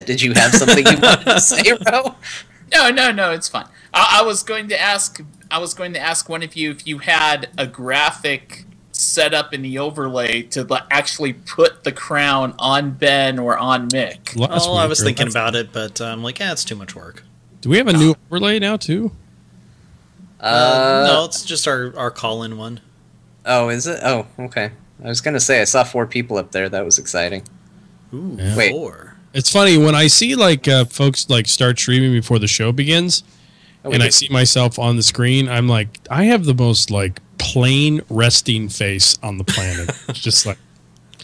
Did you have something you wanted to say, Rho? No, it's fine. I was going to ask one of you if you had a graphic set up in the overlay to actually put the crown on Ben or on Mick. Oh, I was thinking about it, but I'm like, it's too much work. Do we have a new overlay now too? No, it's just our call-in one. Oh, is it? Oh, okay. I was gonna say I saw 4 people up there. That was exciting. Ooh, yeah. Wait. 4. It's funny when I see like folks like start streaming before the show begins, and I see myself on the screen. I'm like, I have the most like plain resting face on the planet. It's just like,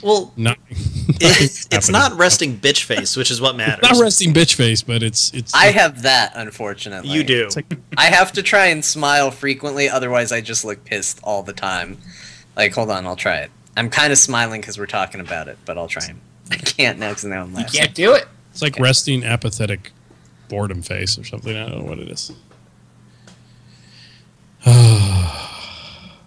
well, it's not resting bitch face, which is what matters. Not resting bitch face, but it's. I have that, unfortunately. You do. Like, I have to try and smile frequently, otherwise I just look pissed all the time. Like, hold on, I'll try it. I'm kind of smiling because we're talking about it, but I'll try him. I can't now because now I'm laughing. You can't do it. It's like resting apathetic boredom face or something. I don't know what it is.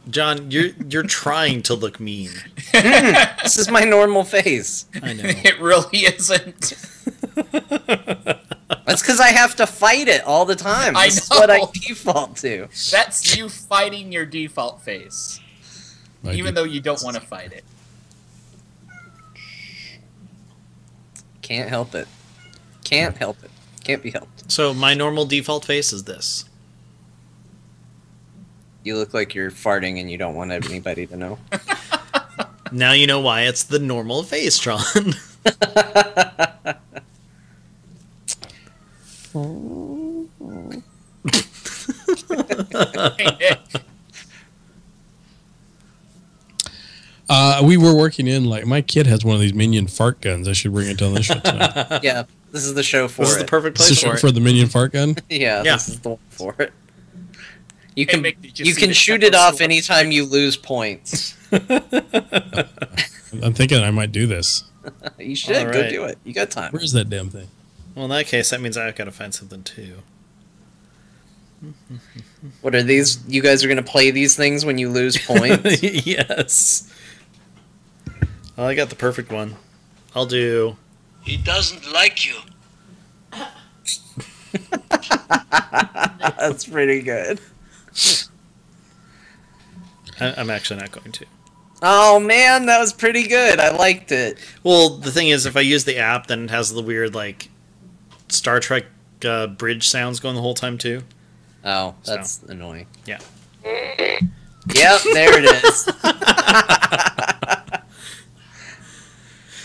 John, you're trying to look mean. This is my normal face. I know. It really isn't. That's because I have to fight it all the time. This is what I default to. That's you fighting your default face. Even though you don't want to fight it. Can't help it. Can't help it. Can't be helped. So my normal default face is this. You look like you're farting and you don't want anybody to know. Now you know why it's the normal face, John. We were working in like my kid has one of these minion fart guns. I should bring it on the show tonight. Yeah, this is the show for This is the perfect place for it. For the minion fart gun. Yeah, this is the one for it. You can you can shoot it off anytime you lose points. I'm thinking I might do this. You should go do it. You got time. Where's that damn thing? Well, in that case, that means I've got to find something too. What are these? You guys are gonna play these things when you lose points? Yes. Well, I got the perfect one. I'll do. He doesn't like you. That's pretty good. I'm actually not going to. Oh man, that was pretty good. I liked it. Well, the thing is, if I use the app, then it has the weird like Star Trek bridge sounds going the whole time too. Oh, that's annoying. Yeah. Yep, there it is.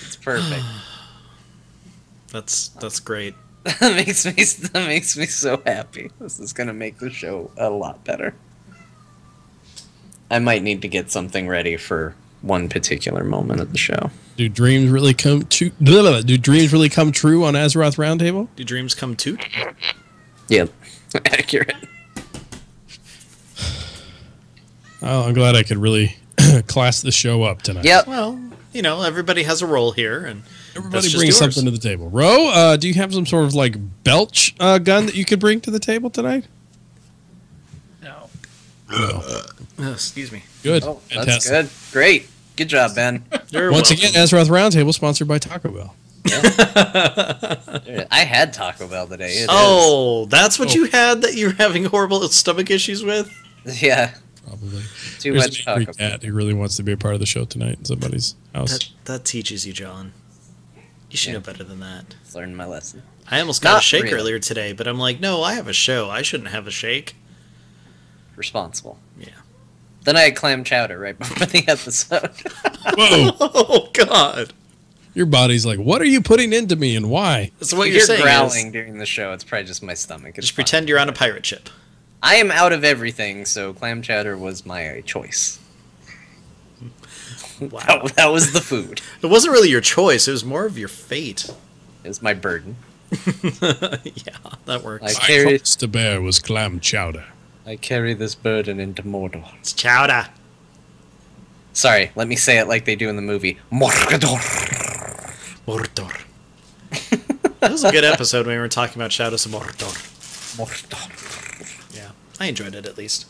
It's perfect. That's great. That makes me so happy. This is gonna make the show a lot better. I might need to get something ready for one particular moment of the show. Do dreams really come true? Do dreams really come true on Azeroth Roundtable? Do dreams come true? Yep, accurate. Oh, I'm glad I could really class the show up tonight. Yep. Well, you know, everybody has a role here, and everybody brings something to the table. Rho, do you have some sort of like belch gun that you could bring to the table tonight? No. Excuse me. Good. Oh, that's good. Great. Good job, Ben. Once again, Azeroth Roundtable sponsored by Taco Bell. Yeah. I had Taco Bell today. That's what you had that you're having horrible stomach issues with? Yeah. Probably. Too There's much an angry Taco Bell. cat who really wants to be a part of the show tonight in somebody's house. That teaches you, John. You should know better than that. Learned my lesson. I almost got a shake really. earlier today, but I'm like, no, I have a show. I shouldn't have a shake. Responsible. Yeah. Then I had clam chowder right before the episode. Whoa. Oh, God. Your body's like, what are you putting into me and why? So what If you're saying growling is, during the show, it's probably just my stomach. It's just fine. pretend you're on a pirate ship. I am out of everything, so clam chowder was my choice. Wow. That was the food. It wasn't really your choice. It was more of your fate. It was my burden. Yeah, that works. I My carry, cross to bear was clam chowder. I carry this burden into Mordor. It's chowder. Sorry, let me say it like they do in the movie. Mordor. Mordor. That was a good episode when we were talking about Shadows of Mordor. Mordor. Yeah, I enjoyed it at least.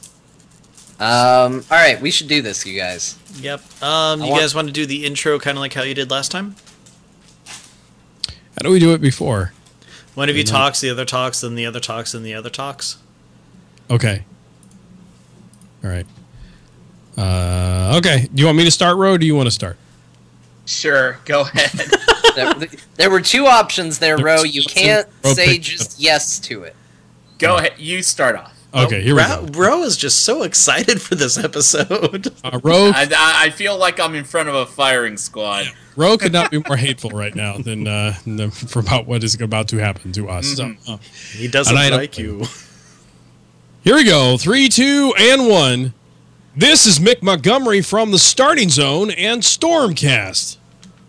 Alright, we should do this, you guys. Yep. You guys want to do the intro kind of like how you did last time? How do we do it before? One of you talks, the other talks, then the other talks, and the other talks. Okay. All right. Okay. Do you want me to start, Ro, or do you want to start? Sure, go ahead. There were two options there, Ro. You can't Ro say picked just yes to it. Go ahead. You start off. Okay, here we go. Ro is just so excited for this episode. Ro, I feel like I'm in front of a firing squad. Ro could not be more hateful right now than for about what is about to happen to us. So, He doesn't like you. here we go. 3, 2, and 1. This is Mick Montgomery from the Starting Zone and Stormcast.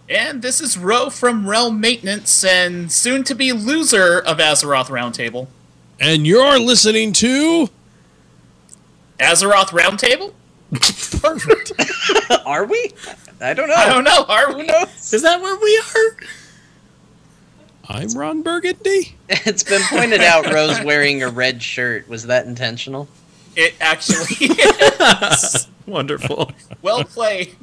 And this is Rho from Realm Maintenance and soon-to-be loser of Azeroth Roundtable. And you're listening to... Azeroth Roundtable? Perfect. Are we? I don't know. I don't know. Are we? Who knows? Is that where we are? I'm Ron Burgundy. It's been pointed out Ro's wearing a red shirt. Was that intentional? It actually is. Wonderful. Well played.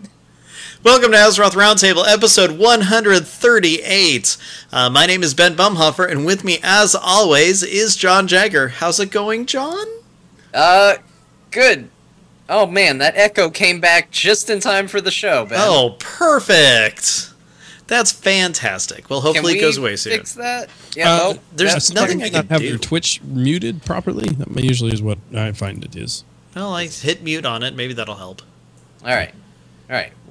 Welcome to Azeroth Roundtable, episode 138. My name is Ben Bumhofer, and with me, as always, is John Jagger. How's it going, John? Good. Oh man, that echo came back just in time for the show, Ben. Oh, perfect. That's fantastic. Well, hopefully it goes away Can we soon. fix that? Yeah, There's nothing I can have do. your Twitch muted properly. That usually is what I find it is. Well, I hit mute on it. Maybe that'll help. All right.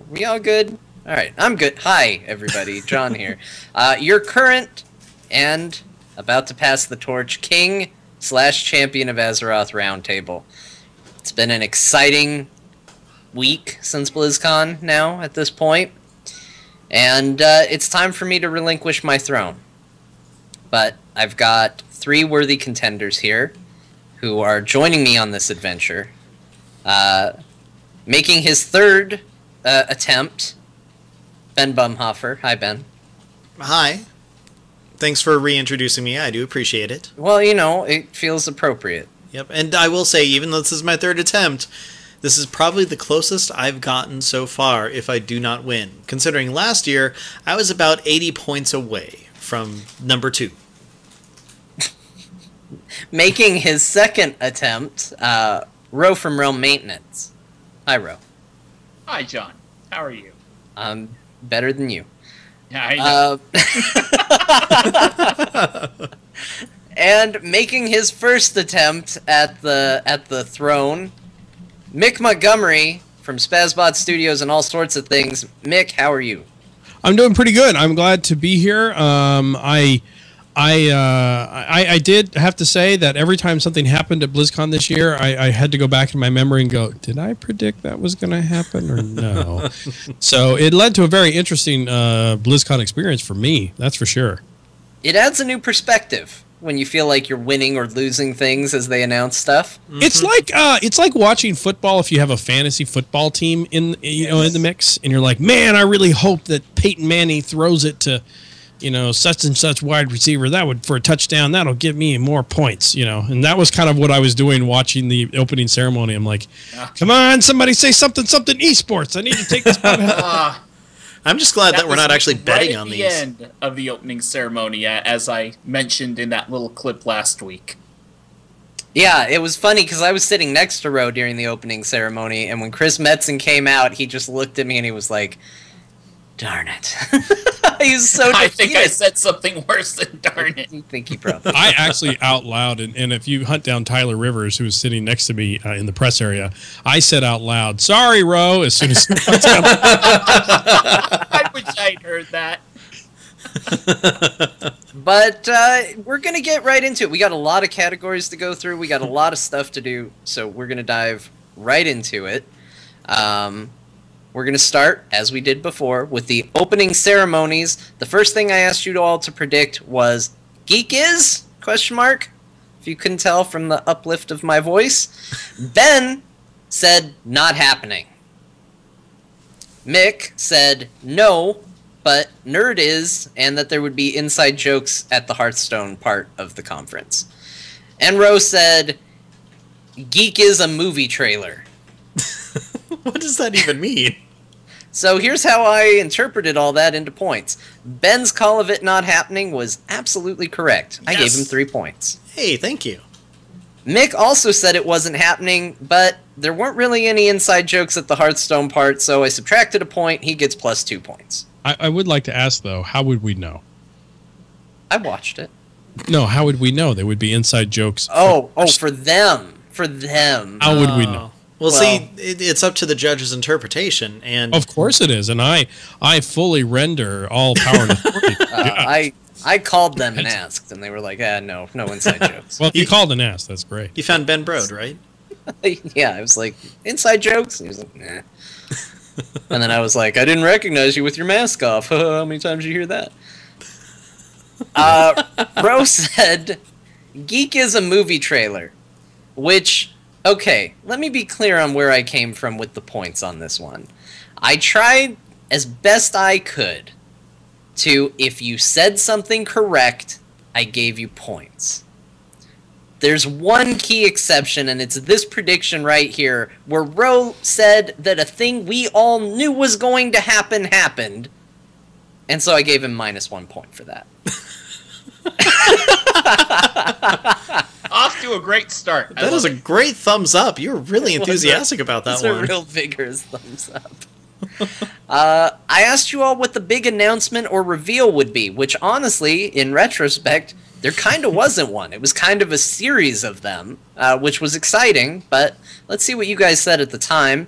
We all good? All right, I'm good. Hi, everybody. John here. Your current and about to pass the torch King/Champion of Azeroth Roundtable. It's been an exciting week since BlizzCon now at this point, and it's time for me to relinquish my throne. But I've got 3 worthy contenders here who are joining me on this adventure. Making his 3rd attempt, Ben Bumhofer. Hi, Ben. Hi. Thanks for reintroducing me. I do appreciate it. Well, you know, it feels appropriate. Yep, and I will say, even though this is my 3rd attempt, this is probably the closest I've gotten so far if I do not win. Considering last year, I was about 80 points away from number 2. Making his 2nd attempt, Rho from Realm Maintenance. Hi, Rho. Hi, John. How are you? I'm better than you. Yeah, I know. And making his 1st attempt at the throne, Mick Montgomery from Spazbot Studios and all sorts of things. Mick, how are you? I'm doing pretty good. I'm glad to be here. I did have to say that every time something happened at BlizzCon this year, I had to go back in my memory and go, did I predict that was going to happen or no? So it led to a very interesting BlizzCon experience for me, that's for sure. It adds a new perspective when you feel like you're winning or losing things as they announce stuff. Mm-hmm. It's like watching football if you have a fantasy football team in the mix, and you're like, man, I really hope that Peyton Manning throws it to such and such wide receiver. That would, for a touchdown, that'll give me more points, And that was kind of what I was doing watching the opening ceremony. I'm like, come on, somebody say something esports. I need to take this. I'm just glad that we're not actually betting on these. Right at the end of the opening ceremony, as I mentioned in that little clip last week. Yeah, it was funny because I was sitting next to Ro during the opening ceremony, and when Chris Metzen came out, he just looked at me and he was like, darn it. He's so defeated. I think I said something worse than darn it. I think he probably I actually out loud, and if you hunt down Tyler Rivers, who was sitting next to me in the press area, I said out loud, sorry, Ro, as soon as I wish I'd heard that. But we're going to get right into it. We got a lot of categories to go through. We got a lot of stuff to do, so we're going to dive right into it. We're going to start, as we did before, with the opening ceremonies. The first thing I asked you all to predict was Geek is? ? If you couldn't tell from the uplift of my voice. Ben said not happening. Mick said no, but nerd is, and that there would be inside jokes at the Hearthstone part of the conference. And Rho said Geek is a movie trailer. What does that even mean? So here's how I interpreted all that into points. Ben's call of it not happening was absolutely correct. I gave him 3 points. Hey, thank you. Mick also said it wasn't happening, but there weren't really any inside jokes at the Hearthstone part, so I subtracted a point. He gets plus 2 points. I would like to ask, though, how would we know? I watched it. No, how would we know? There would be inside jokes. For them. For them. How would we know? Well, see, it's up to the judge's interpretation, and of course it is, and I fully render all power and authority. I called them and asked, and they were like, no inside jokes. Well, if you called and asked, that's great. You found Ben Brode, right? Yeah, I was like, inside jokes? And he was like, nah. And then I was like, I didn't recognize you with your mask off. How many times did you hear that? Rho said, Geek is a movie trailer, which... Okay, let me be clear on where I came from with the points on this one. I tried as best I could to, if you said something correct, I gave you points. There's one key exception, and it's this prediction right here, where Rho said that a thing we all knew was going to happen happened, and so I gave him -1 point for that. Off to a great start. That is a great thumbs up. You're really enthusiastic about that one. It's a real vigorous thumbs up. I asked you all what the big announcement or reveal would be, which honestly, in retrospect, there kind of wasn't one. It was kind of a series of them, which was exciting, but let's see what you guys said at the time.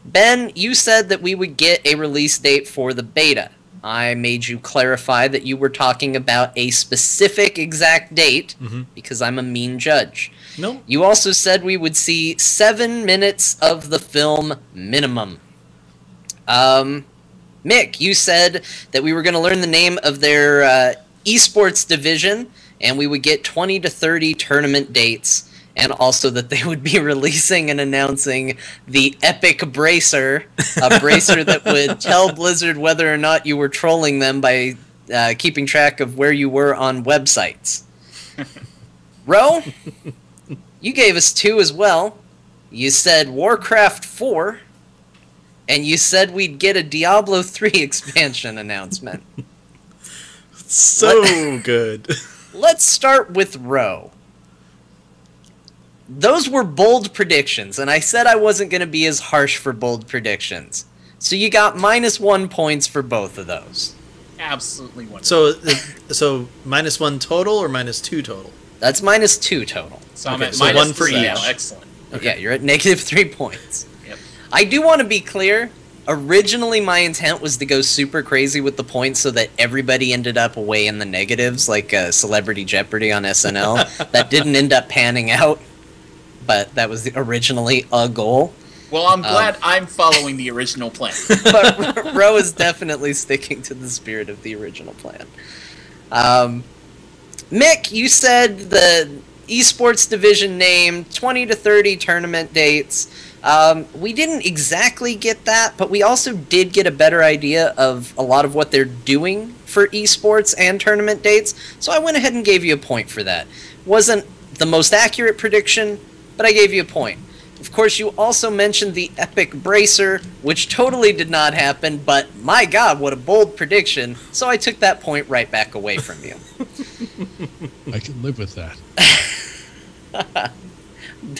Ben, you said that we would get a release date for the beta. I made you clarify that you were talking about a specific exact date, because I'm a mean judge. No. You also said we would see 7 minutes of the film minimum. Mick, you said that we were going to learn the name of their esports division, and we would get 20 to 30 tournament dates, and also that they would be releasing and announcing the Epic Bracer, a bracer that would tell Blizzard whether or not you were trolling them by keeping track of where you were on websites. Rho, you gave us 2 as well. You said Warcraft 4, and you said we'd get a Diablo 3 expansion announcement. So good. Let's start with Rho. Those were bold predictions, and I said I wasn't going to be as harsh for bold predictions. So you got -1 points for both of those. Absolutely wonderful. So -1 total or -2 total? That's -2 total. So I'm Okay, at so one for -2. each. Excellent. Okay. Yeah, you're at -3 points. Yep. I do want to be clear. Originally, my intent was to go super crazy with the points so that everybody ended up way in the negatives, like Celebrity Jeopardy on SNL. That didn't end up panning out, but that was originally a goal. Well, I'm glad I'm following the original plan. But Rho is definitely sticking to the spirit of the original plan. Mick, you said the esports division name, 20 to 30 tournament dates. We didn't exactly get that, but we also did get a better idea of a lot of what they're doing for esports and tournament dates, so I went ahead and gave you a point for that. Wasn't the most accurate prediction, but I gave you a point. Of course, you also mentioned the Epic Bracer, which totally did not happen, but my god, what a bold prediction, so I took that point right back away from you. I can live with that.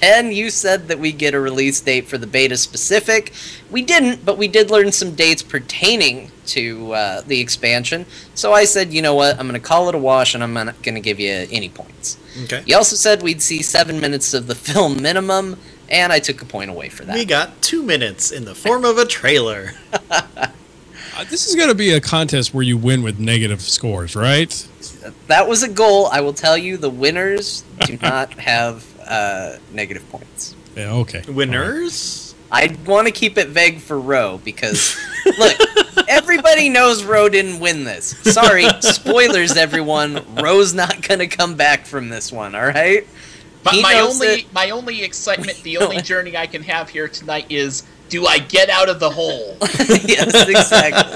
Ben, you said that we get a release date for the beta specific. We didn't, but we did learn some dates pertaining to the expansion, so I said, you know what, I'm going to call it a wash, and I'm not going to give you any points. Okay. You also said we'd see 7 minutes of the film minimum, and I took a point away for that. We got 2 minutes in the form of a trailer. This is going to be a contest where you win with negative scores, right? That was a goal. I will tell you, the winners do not have negative points. Yeah, okay. Winners? I want to keep it vague for Rho, because, look, everybody knows Rho didn't win this. Sorry, spoilers, everyone. Rho's not going to come back from this one, all right? But He knows my only excitement, the only journey I can have here tonight is, do I get out of the hole? Yes, exactly.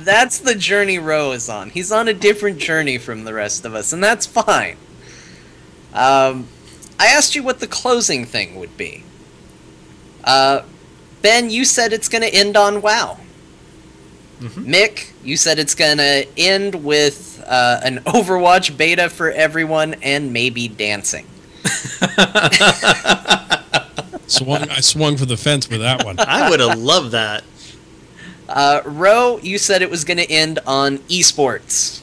That's the journey Rho is on. He's on a different journey from the rest of us, and that's fine. I asked you what the closing thing would be. Ben, you said it's going to end on WoW. Mick, you said it's going to end with an Overwatch beta for everyone and maybe dancing. I swung for the fence with that one. I would have loved that. Rho, you said it was going to end on esports,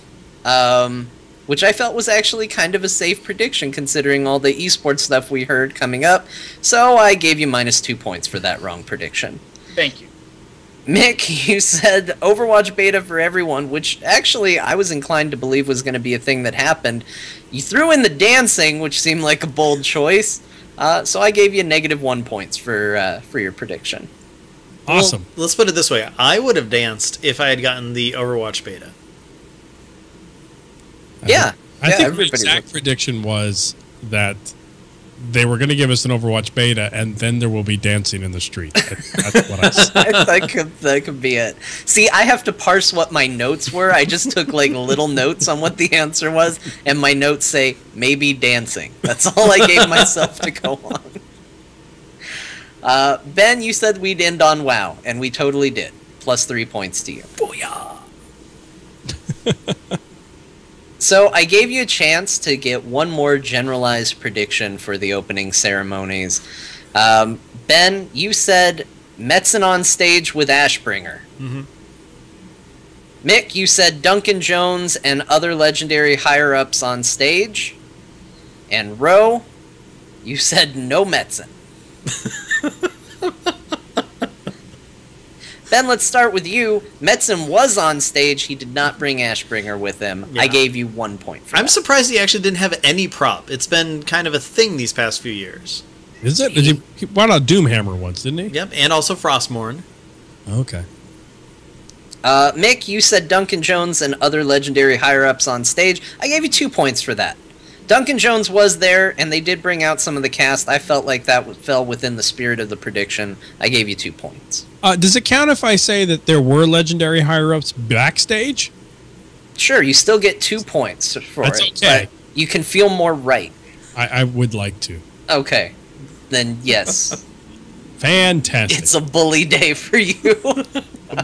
which I felt was actually kind of a safe prediction considering all the esports stuff we heard coming up. So I gave you -2 points for that wrong prediction. Thank you. Mick, you said Overwatch beta for everyone, which actually I was inclined to believe was going to be a thing that happened. You threw in the dancing, which seemed like a bold choice, so I gave you -1 points for your prediction. Awesome. Well, let's put it this way. I would have danced if I had gotten the Overwatch beta. Yeah. I think the everybody exact prediction was that they were going to give us an Overwatch beta, and then there will be dancing in the street. That's what I said. that could be it. See, I have to parse what my notes were. I just took like little notes on what the answer was, and my notes say maybe dancing. That's all I gave myself to go on. Ben, you said we'd end on WoW, and we totally did. +3 points to you. Booyah! So I gave you a chance to get one more generalized prediction for the opening ceremonies. Ben, you said Metzen on stage with Ashbringer. Mick, you said Duncan Jones and other legendary higher-ups on stage. And Rho, you said no Metzen. Ben, let's start with you. Metzen was on stage. He did not bring Ashbringer with him. Yeah. I gave you 1 point for that. I'm surprised he actually didn't have any prop. It's been kind of a thing these past few years. Is it? He brought out Doomhammer once, didn't he? Yep, and also Frostmourne. Okay. Mick, you said Duncan Jones and other legendary higher-ups on stage. I gave you 2 points for that. Duncan Jones was there, and they did bring out some of the cast. I felt like that fell within the spirit of the prediction. I gave you 2 points. Does it count if I say that there were legendary higher-ups backstage? Sure, you still get 2 points for That's it. Okay. But you can feel more right. I would like to. Okay. Then, yes. Fantastic. It's a bully day for you.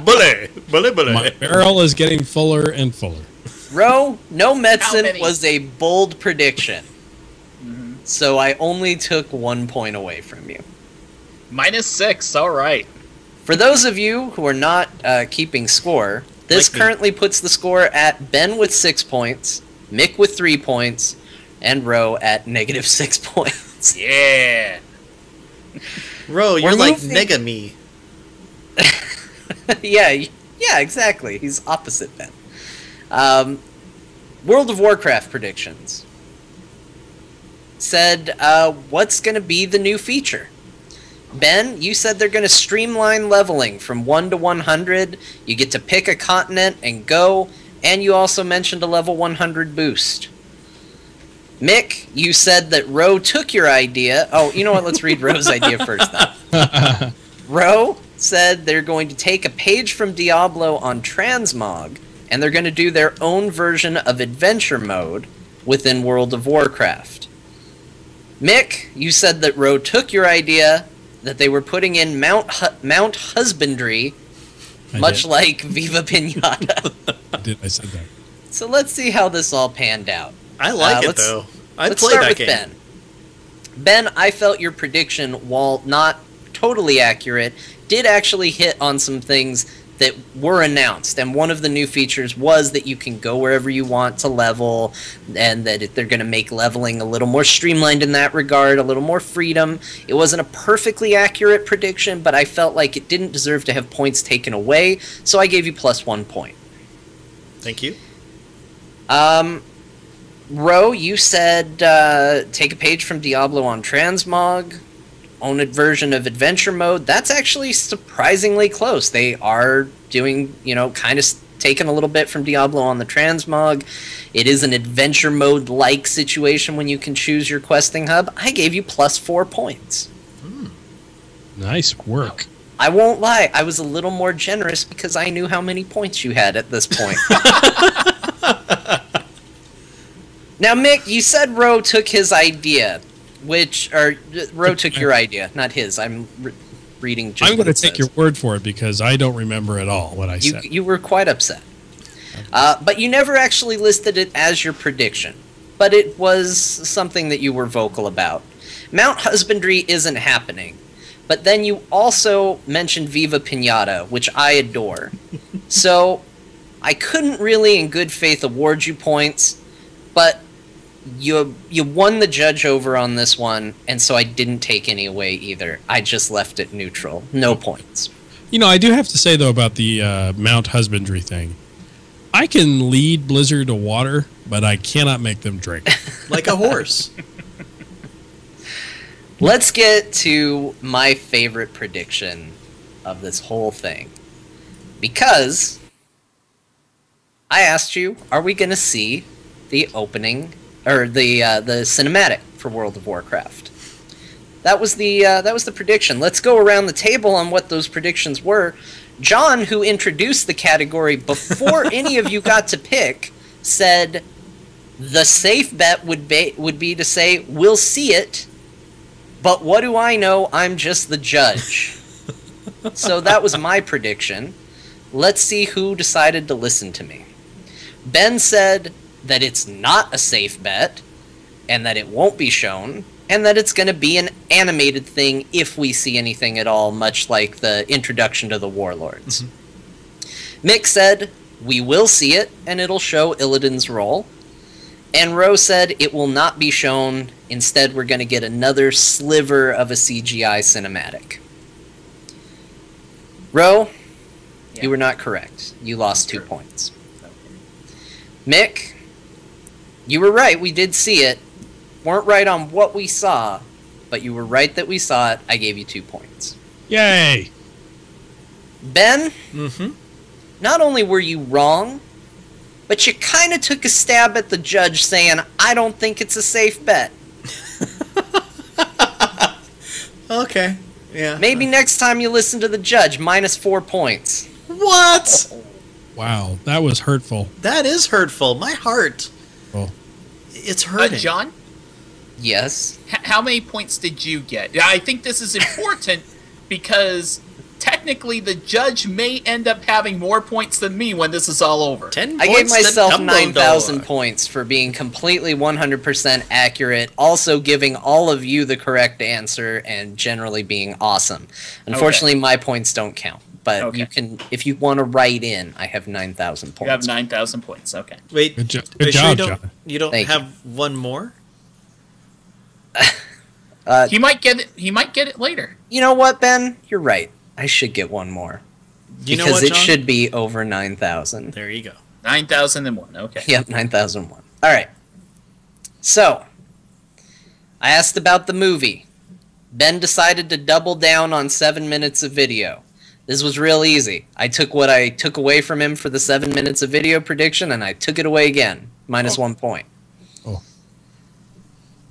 Bully. My barrel is getting fuller and fuller. Rho, no Metzen was a bold prediction. So I only took 1 point away from you. -6, all right. For those of you who are not keeping score, this currently puts the score at Ben with 6 points, Mick with 3 points, and Rho at -6 points. Yeah. Rho, you're like Negami. yeah, exactly. He's opposite Ben. World of Warcraft predictions. Said, what's going to be the new feature? Ben, you said they're going to streamline leveling from 1 to 100. You get to pick a continent and go, and you also mentioned a level 100 boost. Mick, you said that Rho took your idea. Oh, you know what? Let's read Rho's idea first, then. Rho said they're going to take a page from Diablo on Transmog, and they're going to do their own version of adventure mode within World of Warcraft. Mick, you said that Rho took your idea that they were putting in Mount Husbandry, much like Viva Pinata. I said that. So let's see how this all panned out. I like it, though. I'd let's play start that with game. Ben. Ben, I felt your prediction, while not totally accurate, did actually hit on some things that were announced, and one of the new features was that you can go wherever you want to level, and that they're going to make leveling a little more streamlined in that regard, a little more freedom. It wasn't a perfectly accurate prediction, but I felt like it didn't deserve to have points taken away, so I gave you +1 point. Thank you. Rho, you said take a page from Diablo on Transmog, own a version of adventure mode. That's actually surprisingly close. They are doing, kind of taking a little bit from Diablo on the Transmog. It is an adventure mode-like situation when you can choose your questing hub. I gave you +4 points. Nice work. I won't lie, I was a little more generous because I knew how many points you had at this point. Now, Mick, you said Rho took his idea, Rho took your idea, not his. reading. I'm going to take your word for it because I don't remember at all what I said. You were quite upset. But you never actually listed it as your prediction. But it was something that you were vocal about. Mount Husbandry isn't happening. But then you also mentioned Viva Pinata, which I adore. So I couldn't really in good faith award you points, but you won the judge over on this one, and so I didn't take any away either. I just left it neutral. No points. You know, I do have to say, though, about the Mount Husbandry thing. I can lead Blizzard to water, but I cannot make them drink. Like a horse. Let's get to my favorite prediction of this whole thing. Because I asked you, are we going to see the opening, or the cinematic for World of Warcraft? That was the prediction. Let's go around the table on what those predictions were. John, who introduced the category before any of you got to pick, said the safe bet would be to say, we'll see it, but what do I know? I'm just the judge. So that was my prediction. Let's see who decided to listen to me. Ben said that it's not a safe bet, and that it won't be shown, and that it's going to be an animated thing if we see anything at all, much like the introduction to the Warlords. Mm-hmm. Mick said, we will see it, and it'll show Illidan's role. And Rho said it will not be shown. Instead, we're going to get another sliver of a CGI cinematic. Rho, you were not correct. You lost 2 points. Mick, you were right. We did see it. Weren't right on what we saw, but you were right that we saw it. I gave you 2 points. Yay! Ben, not only were you wrong, but you kind of took a stab at the judge saying, I don't think it's a safe bet. Okay, yeah. Maybe next time you listen to the judge, minus 4 points. What? Wow, that was hurtful. That is hurtful. My heart. Oh. It's hurting. John? Yes. How many points did you get? I think this is important because technically the judge may end up having more points than me when this is all over. 10 I points gave myself to 9,000 points for being completely 100% accurate, also giving all of you the correct answer, and generally being awesome. Unfortunately, my points don't count. But you can, if you want to write in, I have 9,000 points. You have 9,000 points. Okay. Wait, good job, John. You don't Thank have one more? He might get it. He might get it later. You know what, Ben? You're right. I should get one more. You know because what, it John? should be over 9,000. There you go. 9,001. Okay. Yep, 9,001. All right. So, I asked about the movie. Ben decided to double down on 7 minutes of video. This was real easy. I took what I took away from him for the 7 minutes of video prediction, and I took it away again. Minus 1 point. Oh.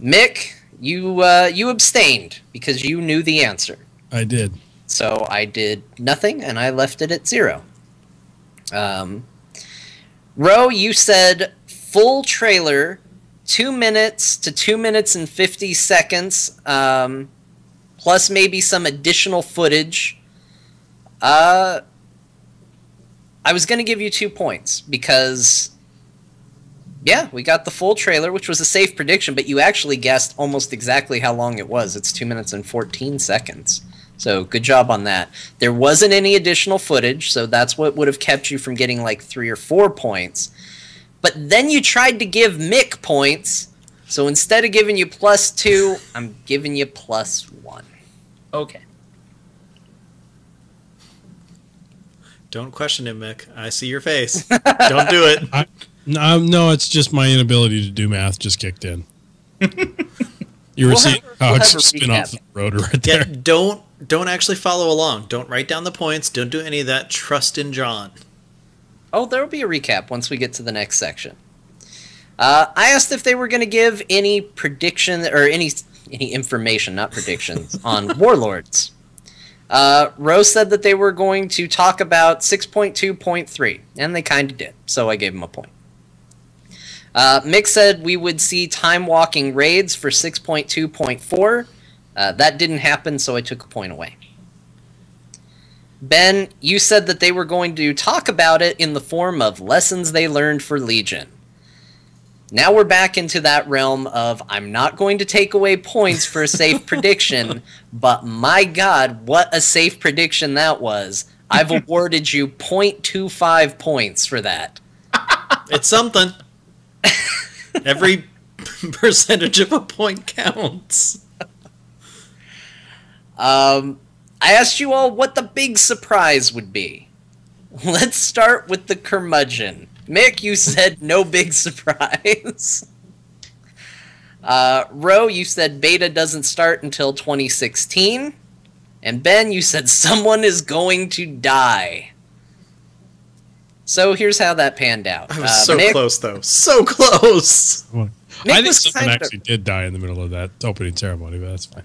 Mick, you abstained because you knew the answer. I did. So I did nothing, and I left it at 0. Rho, you said full trailer, 2 minutes to 2 minutes and 50 seconds, plus maybe some additional footage. I was going to give you 2 points because, yeah, we got the full trailer, which was a safe prediction, but you actually guessed almost exactly how long it was. It's 2 minutes and 14 seconds. So good job on that. There wasn't any additional footage, so that's what would have kept you from getting like 3 or 4 points. But then you tried to give Mick points, so instead of giving you +2, I'm giving you +1. Okay. Don't question it, Mick. I see your face. Don't do it. No, it's just my inability to do math just kicked in. You were seeing we'll have a spin off recap. the rotor right Yeah, there. don't actually follow along. Don't write down the points. Don't do any of that. Trust in John. Oh, there will be a recap once we get to the next section. I asked if they were going to give any prediction or any information, not predictions, on Warlords. Rho said that they were going to talk about 6.2.3, and they kind of did, so I gave him a point. Mick said we would see time-walking raids for 6.2.4. That didn't happen, so I took a point away. Ben, you said that they were going to talk about it in the form of lessons they learned for Legion. Now we're back into that realm of I'm not going to take away points for a safe prediction, but my God, what a safe prediction that was. I've awarded you 0.25 points for that. It's something. Every percentage of a point counts. I asked you all what the big surprise would be. Let's start with the curmudgeon. Mick, you said no big surprise. Rho, you said beta doesn't start until 2016. And Ben, you said someone is going to die. So here's how that panned out. I was so Mick, close, though. So close. Well, Mick I think was someone kind of- actually did die in the middle of that opening ceremony, but that's fine.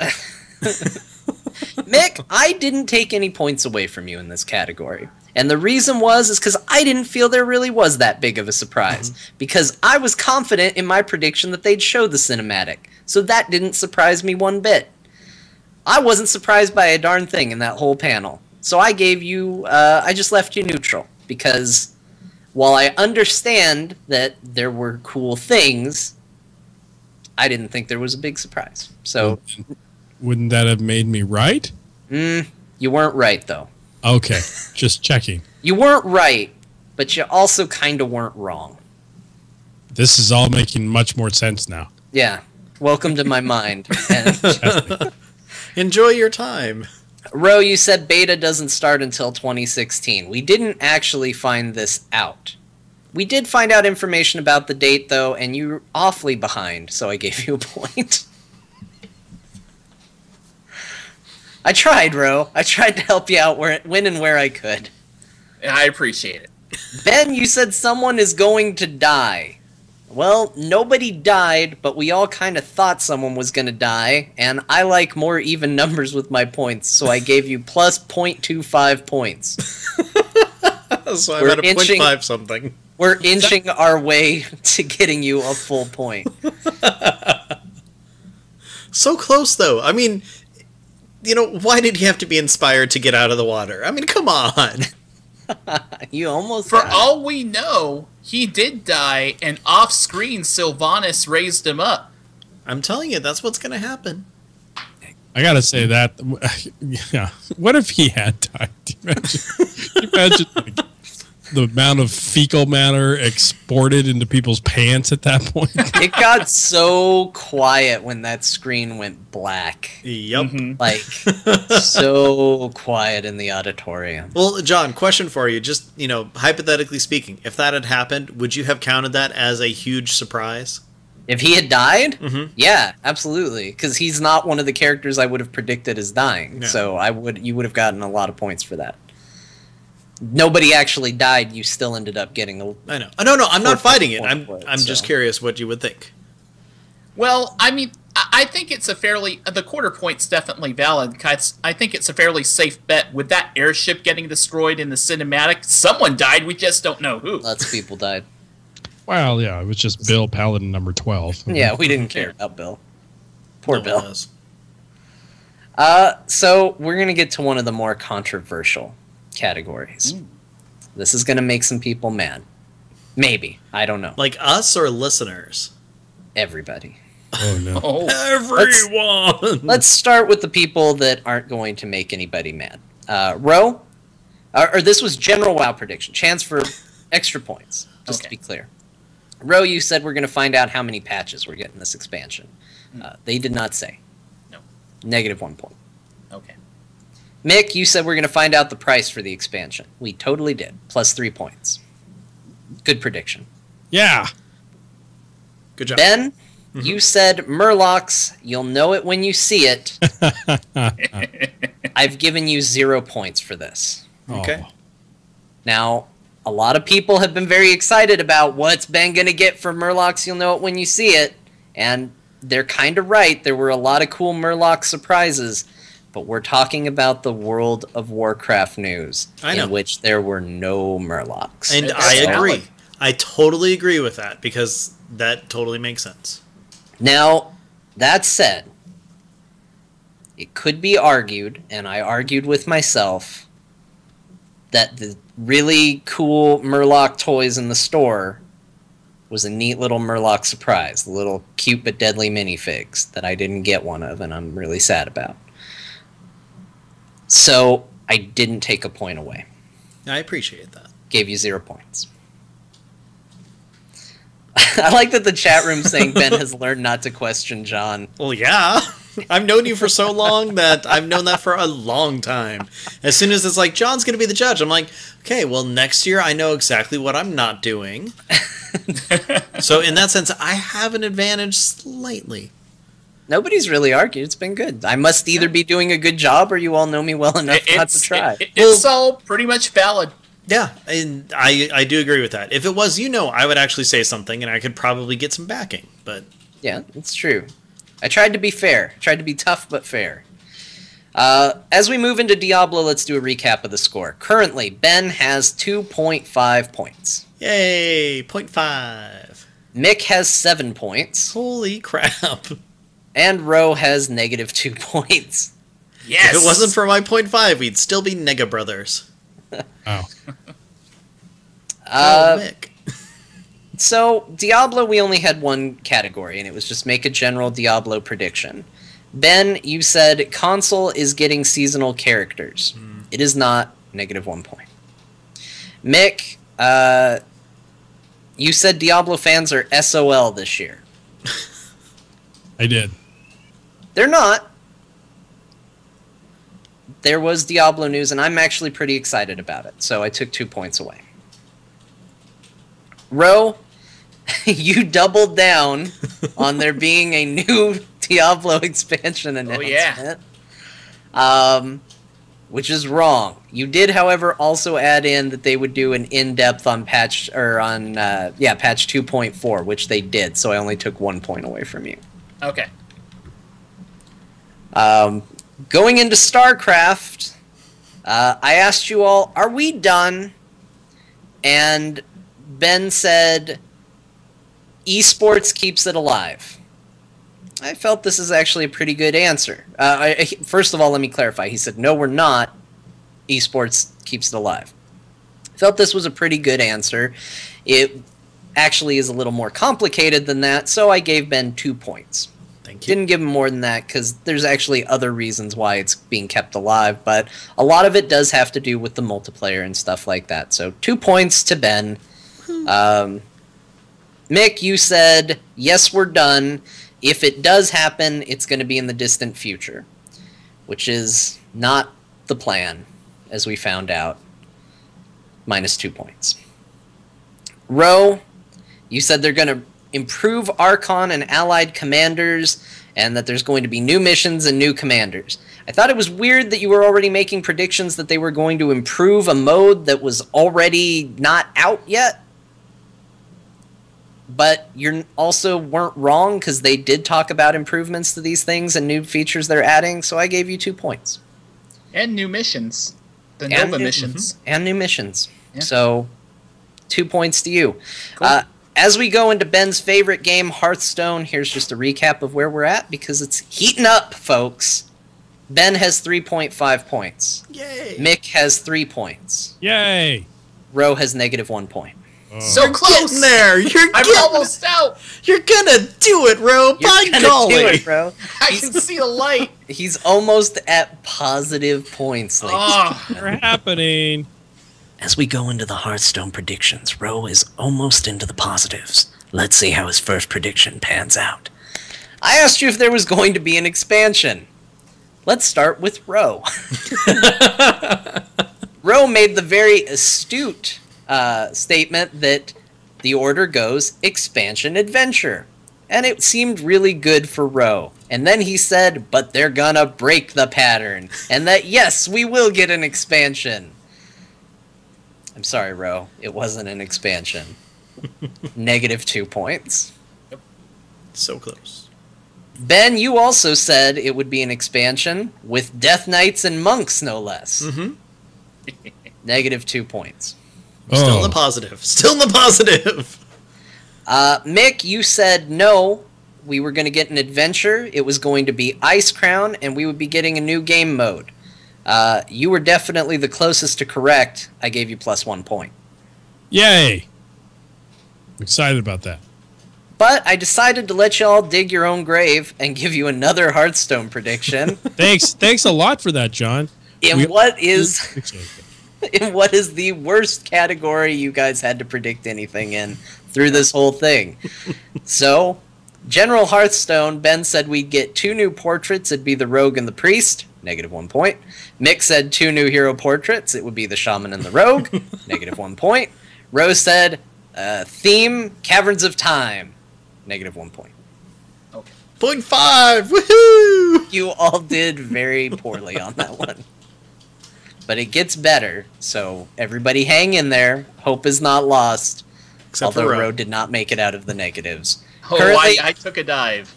Mick, I didn't take any points away from you in this category. And the reason is because I didn't feel there really was that big of a surprise. Because I was confident in my prediction that they'd show the cinematic. So that didn't surprise me one bit. I wasn't surprised by a darn thing in that whole panel. So I gave you, I just left you neutral. Because while I understand that there were cool things, I didn't think there was a big surprise. So Wouldn't that have made me right? you weren't right, though. Okay, just checking. You weren't right, but you also kind of weren't wrong. This is all making much more sense now. Yeah. Welcome to my mind. And Enjoy your time. Rho, you said beta doesn't start until 2016. We didn't actually find this out. We did find out information about the date, though, and you're awfully behind, so I gave you a point. I tried, Rho. I tried to help you out when and where I could. I appreciate it. Ben, you said someone is going to die. Well, nobody died, but we all kind of thought someone was going to die, and I like more even numbers with my points, so I gave you plus 0.25 points. So I'm We're at a inching- 0.5 something. We're inching our way to getting you a full point. So close, though. I mean, you know, why did he have to be inspired to get out of the water? I mean, come on. You almost For got it. all we know, he did die, and off-screen Sylvanas raised him up. I'm telling you, that's what's going to happen. I gotta say that, yeah. What if he had died? Can you imagine like, the amount of fecal matter exported into people's pants at that point? It got so quiet when that screen went black. Yep. Like, so quiet in the auditorium. Well, John, question for you. Just, you know, hypothetically speaking, if that had happened, would you have counted that as a huge surprise? If he had died, yeah, absolutely, because he's not one of the characters I would have predicted as dying. Yeah. So you would have gotten a lot of points for that. Nobody actually died. You still ended up getting a. I know. No, I'm not fighting it. I'm point, just so. curious what you would think. Well, I mean, I think it's a fairly... The quarter point's definitely valid. Because I think it's a fairly safe bet. With that airship getting destroyed in the cinematic, someone died, we just don't know who. Lots of people died. Well, yeah, it was just Bill Paladin number 12. Yeah, we didn't care about Bill. Poor No Bill. one does. So we're gonna get to one of the more controversial categories. This is gonna make some people mad. Maybe, I don't know. Like us or listeners? Everybody. Oh, no. Oh, Everyone! Let's start with the people that aren't going to make anybody mad. Rho, or this was general WoW prediction. Chance for extra points, just to Okay. be clear. Rho, you said we're going to find out how many patches we're getting this expansion. They did not say. No. -1 point. okay. Mick, you said we're going to find out the price for the expansion. We totally did. +3 points. Good prediction. Yeah. Good job. Ben, you said Murlocs, you'll know it when you see it. I've given you 0 points for this. Okay. Oh. Now, a lot of people have been very excited about what's Ben going to get for Murlocs, you'll know it when you see it. And they're kind of right. There were a lot of cool Murloc surprises. But we're talking about the World of Warcraft news, I know. in which there were no Murlocs. And That's I agree. valid. I totally agree with that because that totally makes sense. Now, that said, it could be argued, and I argued with myself, that the really cool Murloc toys in the store was a neat little Murloc surprise, the little cute but deadly minifigs that I didn't get one of, and I'm really sad about. So I didn't take a point away. I appreciate that. Gave you 0 points. I like that the chat room's saying Ben has learned not to question John. Well, yeah. I've known you for so long that I've known that for a long time. As soon as it's like, John's going to be the judge, I'm like, okay, well, next year I know exactly what I'm not doing. So in that sense, I have an advantage slightly. Nobody's really argued. It's been good. I must either be doing a good job or you all know me well enough not to try. It's all pretty much valid. Yeah, and I do agree with that. If it was, I would actually say something and I could probably get some backing. But yeah, it's true. I tried to be fair. Tried to be tough but fair. As we move into Diablo, let's do a recap of the score. Currently, Ben has 2.5 points. Yay, 0.5. Mick has 7 points. Holy crap. And Rho has -2 points. Yes! If it wasn't for my 0.5, we'd still be Nega Brothers. Oh. Mick. So, Diablo, we only had one category, and it was just make a general Diablo prediction. Ben, you said console is getting seasonal characters. It is not, -1 point. Mick, you said Diablo fans are SOL this year. I did. They're not. There was Diablo news, and I'm actually pretty excited about it, so I took 2 points away. Rho, you doubled down on there being a new Diablo expansion announcement. Oh, yeah. Which is wrong. You did, however, also add in that they would do an in-depth on patch 2.4, which they did, so I only took 1 point away from you. Okay. Going into StarCraft, I asked you all, are we done? And Ben said, esports keeps it alive. I felt this is actually a pretty good answer. First of all, let me clarify. He said, no, we're not. Esports keeps it alive. I felt this was a pretty good answer. It actually is a little more complicated than that, so I gave Ben 2 points. Thank you. Didn't give him more than that because there's actually other reasons why it's being kept alive, but a lot of it does have to do with the multiplayer and stuff like that. So 2 points to Ben. Mick, you said, yes, we're done. If it does happen, it's going to be in the distant future, which is not the plan, as we found out. -2 points. Rho, you said they're going to improve Archon and allied commanders, and that there's going to be new missions and new commanders. I thought it was weird that you were already making predictions that they were going to improve a mode that was already not out yet. But you also weren't wrong, because they did talk about improvements to these things and new features they're adding, so I gave you 2 points. And new missions. The Nova missions. And new missions. Yeah. So, 2 points to you. Cool. As we go into Ben's favorite game, Hearthstone, here's just a recap of where we're at, because it's heating up, folks. Ben has 3.5 points. Yay! Mick has 3 points. Yay! Rho has -1 point. So close! Getting there! I'm almost out! You're gonna do it, Rho! By golly! Do it, bro. I can see the light! He's almost at positive points. What's happening? As we go into the Hearthstone predictions, Rho is almost into the positives. Let's see how his first prediction pans out. I asked you if there was going to be an expansion. Let's start with Rho. Rho made the very astute statement that the order goes expansion adventure. And it seemed really good for Rho. And then he said, but they're gonna break the pattern. And that, yes, we will get an expansion. I'm sorry, Rho. It wasn't an expansion. -2 points. So close. Ben, you also said it would be an expansion with Death Knights and Monks, no less. -2 points. Still in the positive. Still in the positive. Mick, you said no. We were going to get an adventure. It was going to be Ice Crown, and we would be getting a new game mode. You were definitely the closest to correct. I gave you plus 1 point. Yay! I'm excited about that. But I decided to let y'all dig your own grave and give you another Hearthstone prediction. Thanks a lot for that, John. In what is the worst category you guys had to predict anything in through this whole thing. So, General Hearthstone, Ben said we'd get 2 new portraits. It'd be the Rogue and the Priest, negative 1 point. Mick said 2 new hero portraits. It would be the Shaman and the Rogue, negative 1 point. Rho said theme, Caverns of Time, negative 1 point. Okay. 0.5! Woohoo! You all did very poorly on that one. But it gets better, so everybody hang in there. Hope is not lost. Except although for Rho did not make it out of the negatives. Oh, Currently, I took a dive.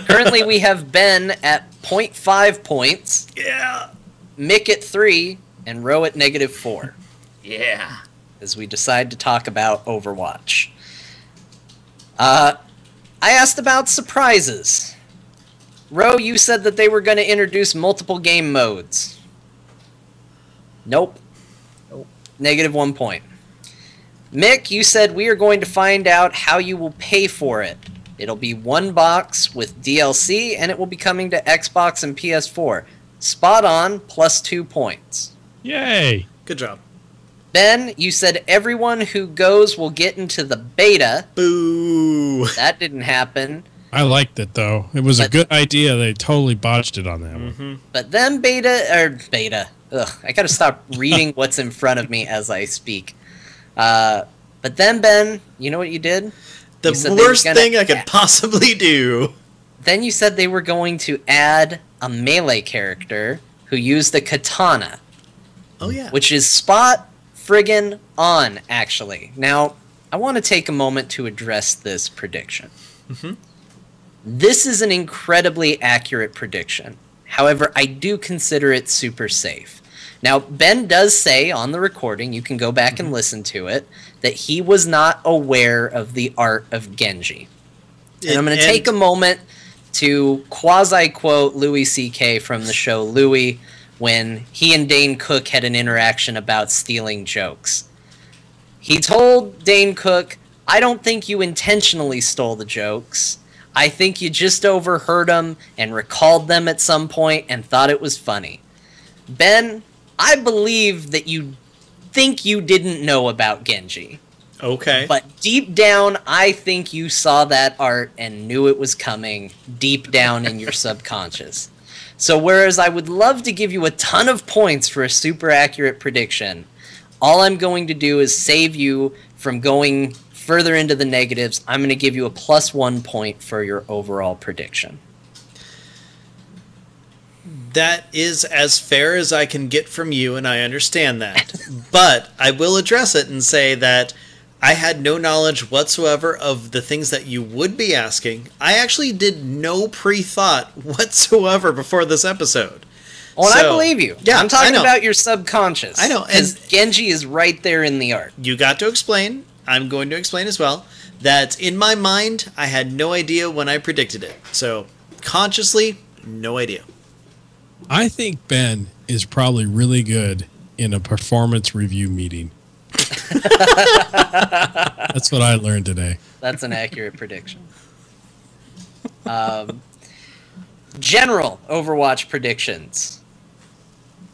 currently we have Ben at 0.5 points, Yeah! Mick at 3, and Rho at negative 4, Yeah. as we decide to talk about Overwatch. I asked about surprises. Rho, you said that they were going to introduce multiple game modes. Nope. Negative 1 point. Mick, you said we are going to find out how you will pay for it. It'll be 1 box with DLC, and it will be coming to Xbox and PS4. Spot on, plus 2 points. Yay! Good job. Ben, you said everyone who goes will get into the beta. Boo! That didn't happen. I liked it, though. It was a good idea. They totally botched it on that one. But then beta. Ugh, I gotta stop reading what's in front of me as I speak. But then, Ben, you know what you did? The You said they were worst gonna thing I could possibly do. Then you said they were going to add a melee character who used the katana, Oh, yeah. which is spot friggin' on, actually. Now, I want to take a moment to address this prediction. This is an incredibly accurate prediction. However, I do consider it super safe. Now, Ben does say on the recording, you can go back and listen to it, that he was not aware of the art of Genji. And I'm going to take a moment to quasi-quote Louis C.K. from the show Louis when he and Dane Cook had an interaction about stealing jokes. He told Dane Cook, I don't think you intentionally stole the jokes. I think you just overheard them and recalled them at some point and thought it was funny. Ben, I believe that you think you didn't know about Genji. Okay. But deep down, I think you saw that art and knew it was coming deep down in your subconscious. So whereas I would love to give you a ton of points for a super accurate prediction, all I'm going to do is save you from going further into the negatives. I'm going to give you a plus 1 point for your overall prediction. That is as fair as I can get from you, and I understand that. But I will address it and say that I had no knowledge whatsoever of the things that you would be asking. I actually did no pre-thought whatsoever before this episode. Well, and I believe you. Yeah, I'm talking I know. about your subconscious. I know, Because Genji is right there in the art. You got to explain. I'm going to explain as well. That in my mind, I had no idea when I predicted it. So, consciously, no idea. I think Ben is probably really good in a performance review meeting. That's what I learned today. That's an accurate prediction. General Overwatch predictions.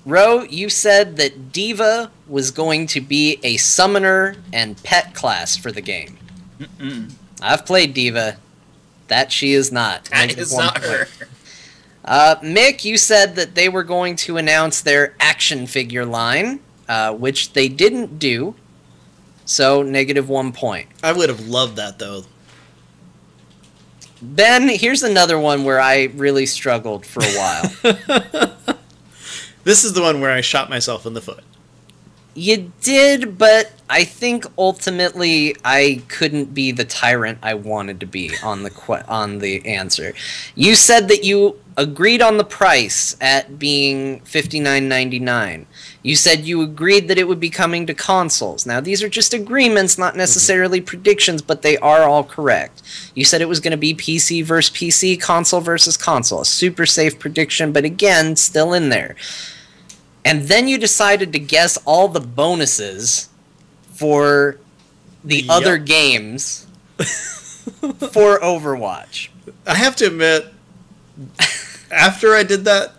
Rho, you said that Diva was going to be a summoner and pet class for the game. I've played Diva. That she is not. That is not her. Mick, you said that they were going to announce their action figure line, which they didn't do. So, negative 1 point. I would have loved that, though. Ben, here's another one where I really struggled for a while. This is the one where I shot myself in the foot. You did, but I think ultimately I couldn't be the tyrant I wanted to be on the answer. You said that you agreed on the price at being $59.99. You said you agreed that it would be coming to consoles. Now, these are just agreements, not necessarily predictions, but they are all correct. You said it was going to be PC versus PC, console versus console. A super safe prediction, but again, still in there. And then you decided to guess all the bonuses for the other games for Overwatch. I have to admit, after I did that,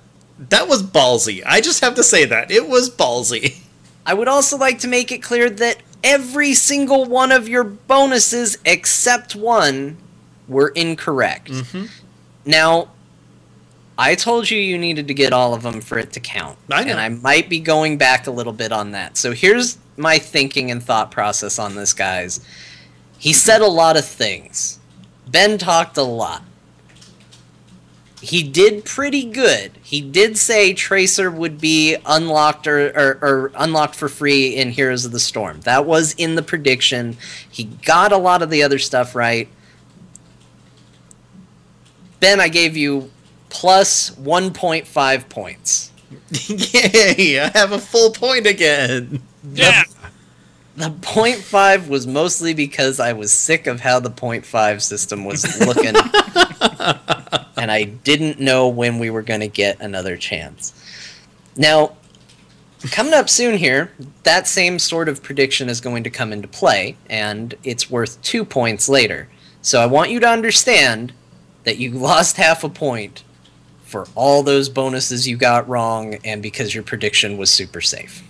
that was ballsy. I just have to say that. It was ballsy. I would also like to make it clear that every single one of your bonuses, except one, were incorrect. Now, I told you needed to get all of them for it to count. I know. And I might be going back a little bit on that. So here's my thinking and thought process on this, guys. He said a lot of things. Ben talked a lot. He did pretty good. He did say Tracer would be unlocked or unlocked for free in Heroes of the Storm. That was in the prediction. He got a lot of the other stuff right. Ben, I gave you plus 1.5 points. Yay! I have a full point again. Yeah. The 0.5 was mostly because I was sick of how the 0.5 system was looking. And I didn't know when we were going to get another chance. Now, coming up soon here, that same sort of prediction is going to come into play, and it's worth 2 points later. So I want you to understand that you lost half a point for all those bonuses you got wrong and because your prediction was super safe.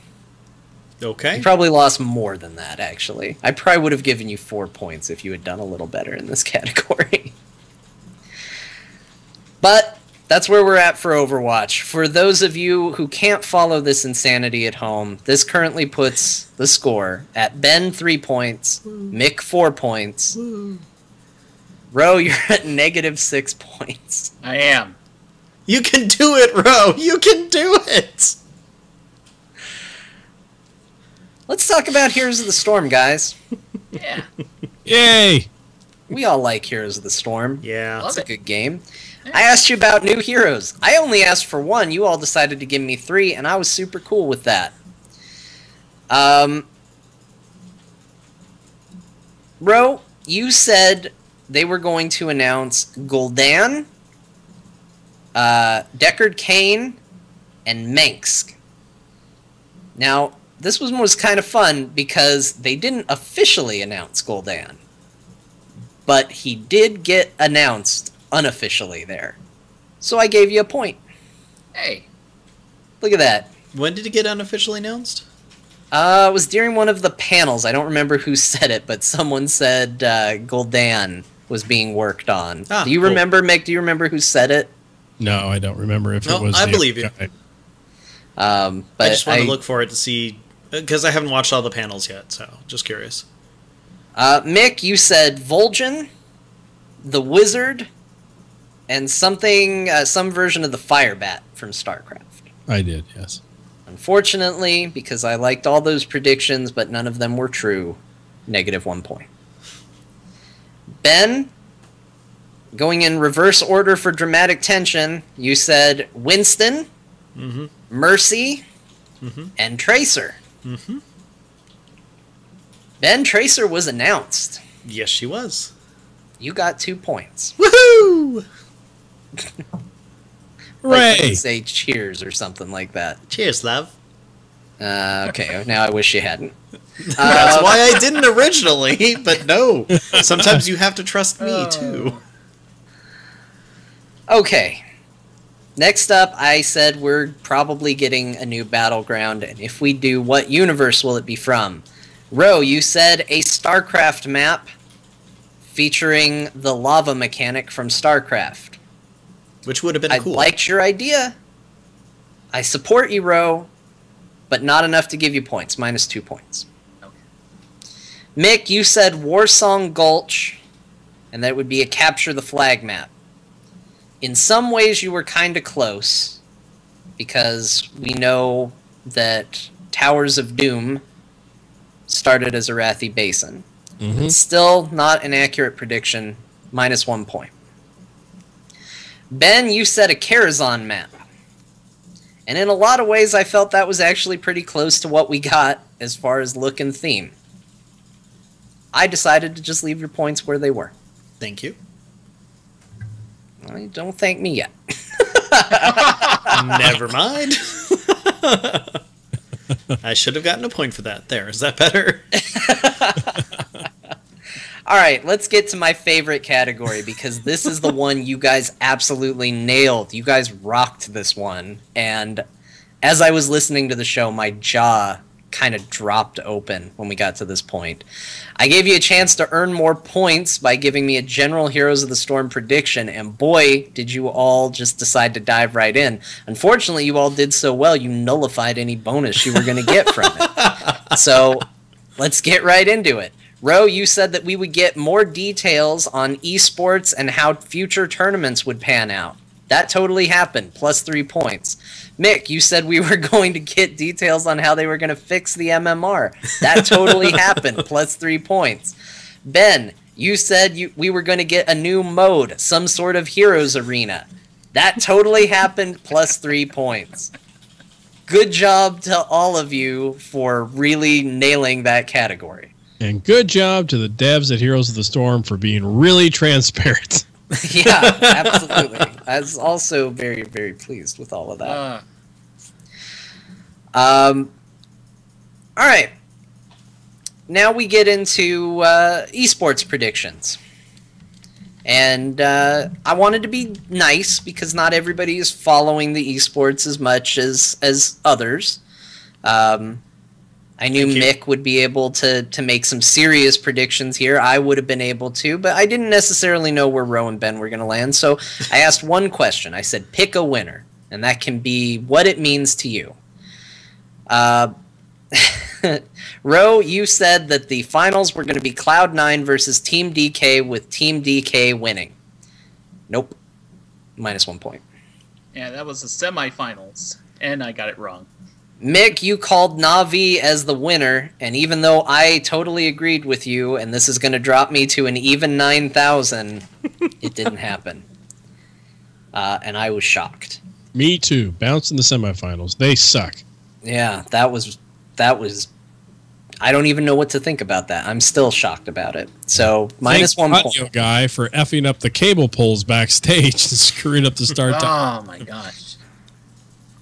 Okay. You probably lost more than that, actually. I probably would have given you 4 points if you had done a little better in this category. But that's where we're at for Overwatch. For those of you who can't follow this insanity at home, this currently puts the score at Ben 3 points, Mick 4 points. Rho, you're at negative 6 points. I am. You can do it, Rho! You can do it! Let's talk about Heroes of the Storm, guys. Yeah. Yay! We all like Heroes of the Storm. Yeah. It's a good game. I asked you about new heroes. I only asked for one. You all decided to give me 3, and I was super cool with that. Rho, you said they were going to announce Gul'dan, Deckard Cain, and Mengsk. Now, this was kind of fun because they didn't officially announce Gul'dan, but he did get announced unofficially there. So I gave you a point. Hey. Look at that. When did it get unofficially announced? It was during one of the panels. I don't remember who said it, but someone said Gul'dan was being worked on. Ah, do you cool. remember, Mick? Do you remember who said it? No, I don't remember if No, it was. I the believe you. guy. But I just want to look for it to see, because I haven't watched all the panels yet, so just curious. Mick, you said Vol'jin, the Wizard, and something, some version of the Firebat from StarCraft. I did, yes. Unfortunately, because I liked all those predictions, but none of them were true, negative 1 point. Ben, going in reverse order for dramatic tension, you said Winston, Mercy, and Tracer. Ben, Tracer was announced. Yes, she was. You got 2 points. Woohoo! Like Hooray! say cheers or something like that. Cheers, love. Okay, now I wish you hadn't. That's why I didn't originally, but no. Sometimes you have to trust me, too. Okay. Next up, I said we're probably getting a new battleground, and if we do, what universe will it be from? Rho, you said a StarCraft map featuring the lava mechanic from StarCraft. Which would have been I cool. liked your idea. I support you, Rho, but not enough to give you points. Minus 2 points. Okay. Mick, you said Warsong Gulch, and that it would be a capture the flag map. In some ways, you were kind of close, because we know that Towers of Doom started as Arathi Basin. It's still not an accurate prediction. Minus 1 point. Ben, you said a Karazhan map. And in a lot of ways, I felt that was actually pretty close to what we got as far as look and theme. I decided to just leave your points where they were. Thank you. Well, don't thank me yet. Never mind. I should have gotten a point for that. There, is that better? All right, let's get to my favorite category because this is the one you guys absolutely nailed. You guys rocked this one. And as I was listening to the show, my jaw kind of dropped open when we got to this point. I gave you a chance to earn more points by giving me a general Heroes of the Storm prediction, and boy, did you all just decide to dive right in. Unfortunately, you all did so well, you nullified any bonus you were going to get from it. So let's get right into it. Rho, you said that we would get more details on esports and how future tournaments would pan out. That totally happened, plus 3 points. Mick, you said we were going to get details on how they were going to fix the MMR. That totally happened, plus 3 points. Ben, you said we were going to get a new mode, some sort of Heroes Arena. That totally happened, plus 3 points. Good job to all of you for really nailing that category. And good job to the devs at Heroes of the Storm for being really transparent. Yeah, absolutely. I was also very, very pleased with all of that. All right. Now we get into esports predictions. And I wanted to be nice because not everybody is following the esports as much as others. I knew Mick would be able to make some serious predictions here. I would have been able to, but I didn't necessarily know where Rho and Ben were going to land. So I asked one question. I said, pick a winner, and that can be what it means to you. Rho, you said that the finals were going to be Cloud9 versus Team DK with Team DK winning. Nope. Minus 1 point. Yeah, that was the semifinals, and I got it wrong. Mick, you called Na'Vi as the winner, and even though I totally agreed with you, and this is going to drop me to an even 9,000, it didn't happen. And I was shocked. Me too. Bounce in the semifinals. They suck. Yeah, that was. I don't even know what to think about that. I'm still shocked about it. So minus 1 point. Audio guy for effing up the cable poles backstage and screwing up the start time. Oh my gosh.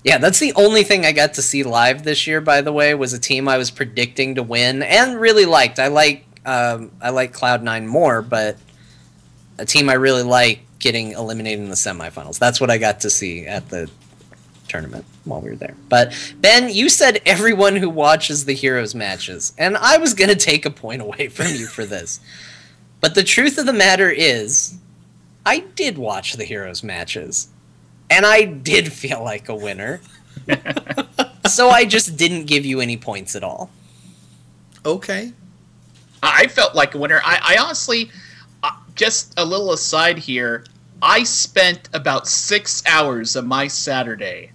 Yeah, that's the only thing I got to see live this year, by the way, was a team I was predicting to win and really liked. I like Cloud9 more, but a team I really like getting eliminated in the semifinals. That's what I got to see at the tournament while we were there. But Ben, you said everyone who watches the Heroes matches, and I was going to take a point away from you for this. But the truth of the matter is, I did watch the Heroes matches. And I did feel like a winner. So I just didn't give you any points at all. Okay. I felt like a winner. I honestly, just a little aside here, I spent about 6 hours of my Saturday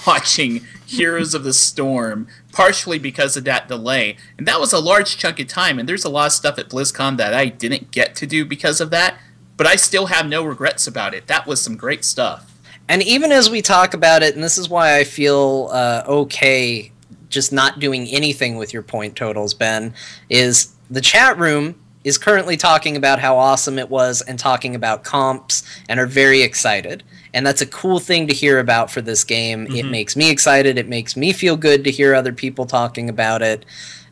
watching Heroes of the Storm, partially because of that delay. And that was a large chunk of time, and there's a lot of stuff at BlizzCon that I didn't get to do because of that, but I still have no regrets about it. That was some great stuff. And even as we talk about it, and this is why I feel okay just not doing anything with your point totals, Ben, is the chat room is currently talking about how awesome it was and talking about comps and are very excited. And that's a cool thing to hear about for this game. Mm-hmm. It makes me excited. It makes me feel good to hear other people talking about it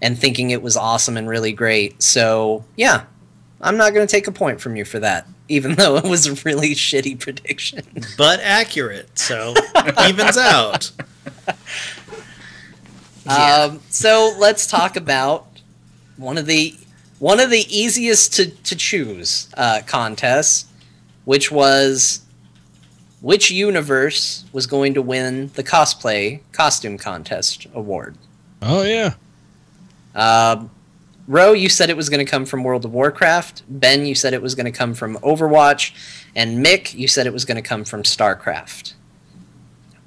and thinking it was awesome and really great. So, yeah, I'm not going to take a point from you for that, even though it was a really shitty prediction. But accurate, so evens out. So let's talk about one of the easiest to choose contests, which was which universe was going to win the cosplay costume contest award. Oh, yeah. Rho, you said it was going to come from World of Warcraft. Ben, you said it was going to come from Overwatch. And Mick, you said it was going to come from StarCraft.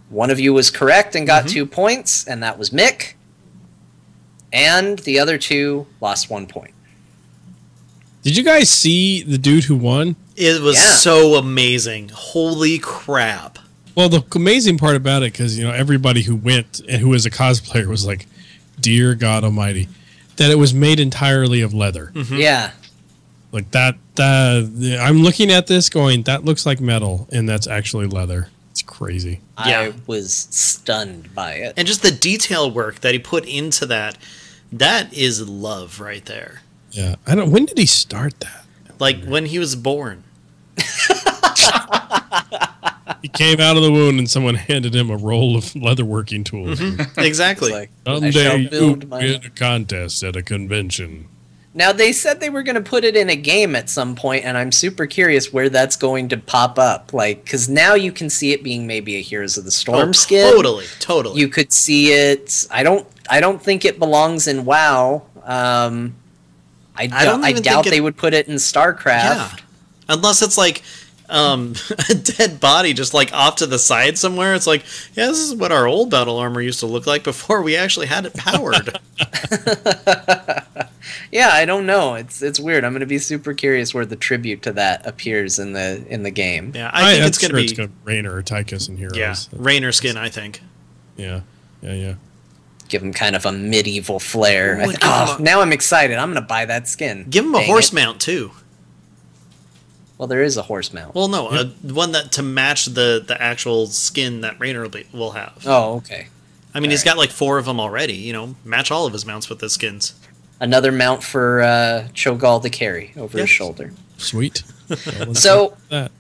One of you was correct and got 2 points, and that was Mick. And the other two lost 1 point. Did you guys see the dude who won? It was so amazing. Holy crap. Well, the amazing part about it, because everybody who went and who was a cosplayer was like, dear God Almighty, that it was made entirely of leather. Mm-hmm. Yeah. Like that, I'm looking at this going, that looks like metal, and that's actually leather. It's crazy. Yeah. I was stunned by it. And just the detail work that he put into that, that is love right there. Yeah. I don't. When did he start that? Like when he was born. He came out of the wound and someone handed him a roll of leatherworking tools. Exactly. It's like, I shall Someday you build my win a contest at a convention. Now, they said they were going to put it in a game at some point, and I'm super curious where that's going to pop up. Like, because now you can see it being maybe a Heroes of the Storm skin. Totally. You could see it. I don't think it belongs in WoW. I doubt they would put it in StarCraft. Yeah. Unless it's like a dead body just like off to the side somewhere. It's like, yeah, this is what our old battle armor used to look like before we actually had it powered. Yeah, I don't know. It's weird. I'm going to be super curious where the tribute to that appears in the game. Yeah, I think it's going to be It's gonna Raynor or Tychus and Heroes. Yeah, Raynor skin, I think. Yeah. Give him kind of a medieval flair. Ooh, now I'm excited. I'm going to buy that skin. Give him a Dang horse it. mount too. Well, there is a horse mount. Well, no, one that to match the actual skin that Raynor will have. Oh, okay. I mean, he's got like 4 of them already. You know, match all of his mounts with the skins. Another mount for Cho'Gall to carry over his shoulder. Sweet. So that.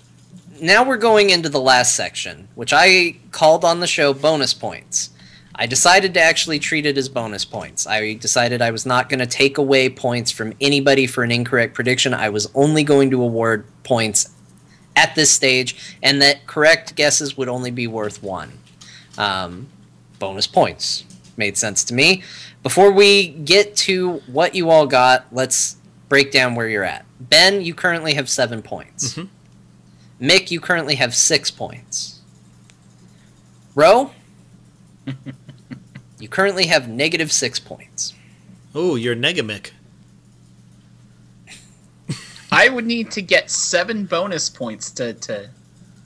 now we're going into the last section, which I called on the show bonus points. I decided to actually treat it as bonus points. I decided I was not going to take away points from anybody for an incorrect prediction. I was only going to award points at this stage, and that correct guesses would only be worth 1. Bonus points. Made sense to me. Before we get to what you all got, let's break down where you're at. Ben, you currently have 7 points. Mm-hmm. Mick, you currently have 6 points. Rho, you currently have -6 points. Oh, you're Negamick. I would need to get 7 bonus points to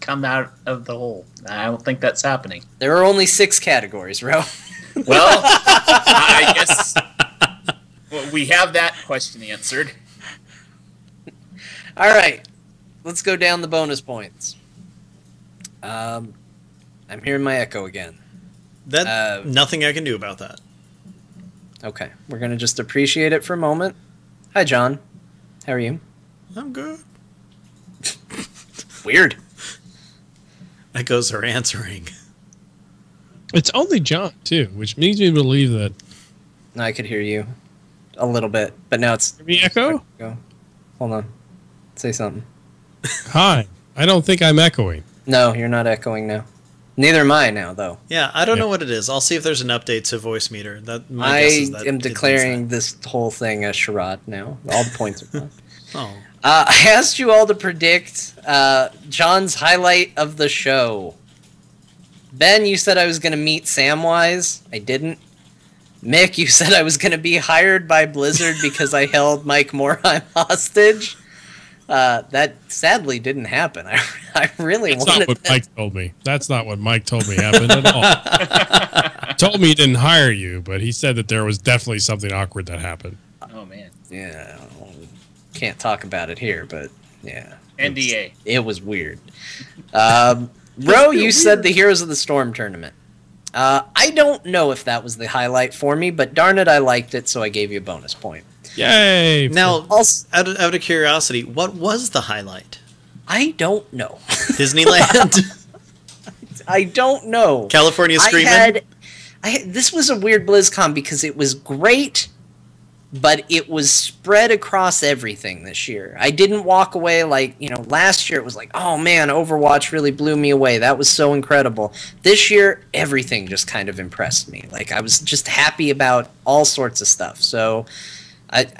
come out of the hole. I don't think that's happening. There are only 6 categories, Rho. Well, I guess we have that question answered. All right, let's go down the bonus points. I'm hearing my echo again. That nothing I can do about that. Okay, we're going to just appreciate it for a moment. Hi, John. How are you? I'm good. Weird. Echoes are answering. It's only John, too, which makes me believe that... I could hear you a little bit, but now it's... Me echo? Go. Hold on. Say something. Hi. I don't think I'm echoing. No, you're not echoing now. Neither am I now, though. Yeah, I don't know what it is. I'll see if there's an update to voice meter. That my guess is that am it does declaring that. this whole thing a charade now. All the points are gone. Oh. I asked you all to predict John's highlight of the show. Ben, you said I was going to meet Samwise. I didn't. Mick, you said I was going to be hired by Blizzard because I held Mike Morheim hostage. That sadly didn't happen. I really That's wanted not what that. Mike told me. That's not what Mike told me happened at all. He told me he didn't hire you, but he said that there was definitely something awkward that happened. Oh, man. Yeah, well, can't talk about it here, but yeah. NDA. It was weird. Rho, you said the Heroes of the Storm tournament. I don't know if that was the highlight for me, but darn it, I liked it, so I gave you a bonus point. Yay! Now, Also, out of curiosity, what was the highlight? I don't know. Disneyland? I don't know. California Screamin'? This was a weird BlizzCon because it was great, but it was spread across everything this year. I didn't walk away like, last year it was like, oh man, Overwatch really blew me away. That was so incredible. This year, everything just kind of impressed me. Like, I was just happy about all sorts of stuff. So,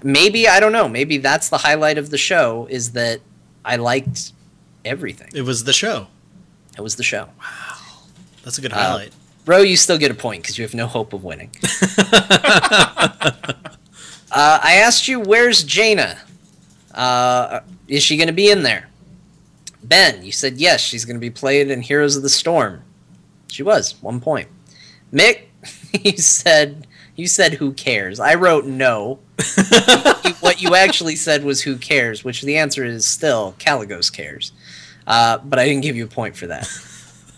maybe, I don't know, maybe that's the highlight of the show, is that I liked everything. It was the show. It was the show. Wow. That's a good highlight. Rho, you still get a point because you have no hope of winning. I asked you, where's Jaina? Is she going to be in there? Ben, you said yes, she's going to be played in Heroes of the Storm. She was, 1 point. Mick, you said who cares? I wrote no. What you actually said was who cares, which the answer is still Caligos cares. But I didn't give you a point for that.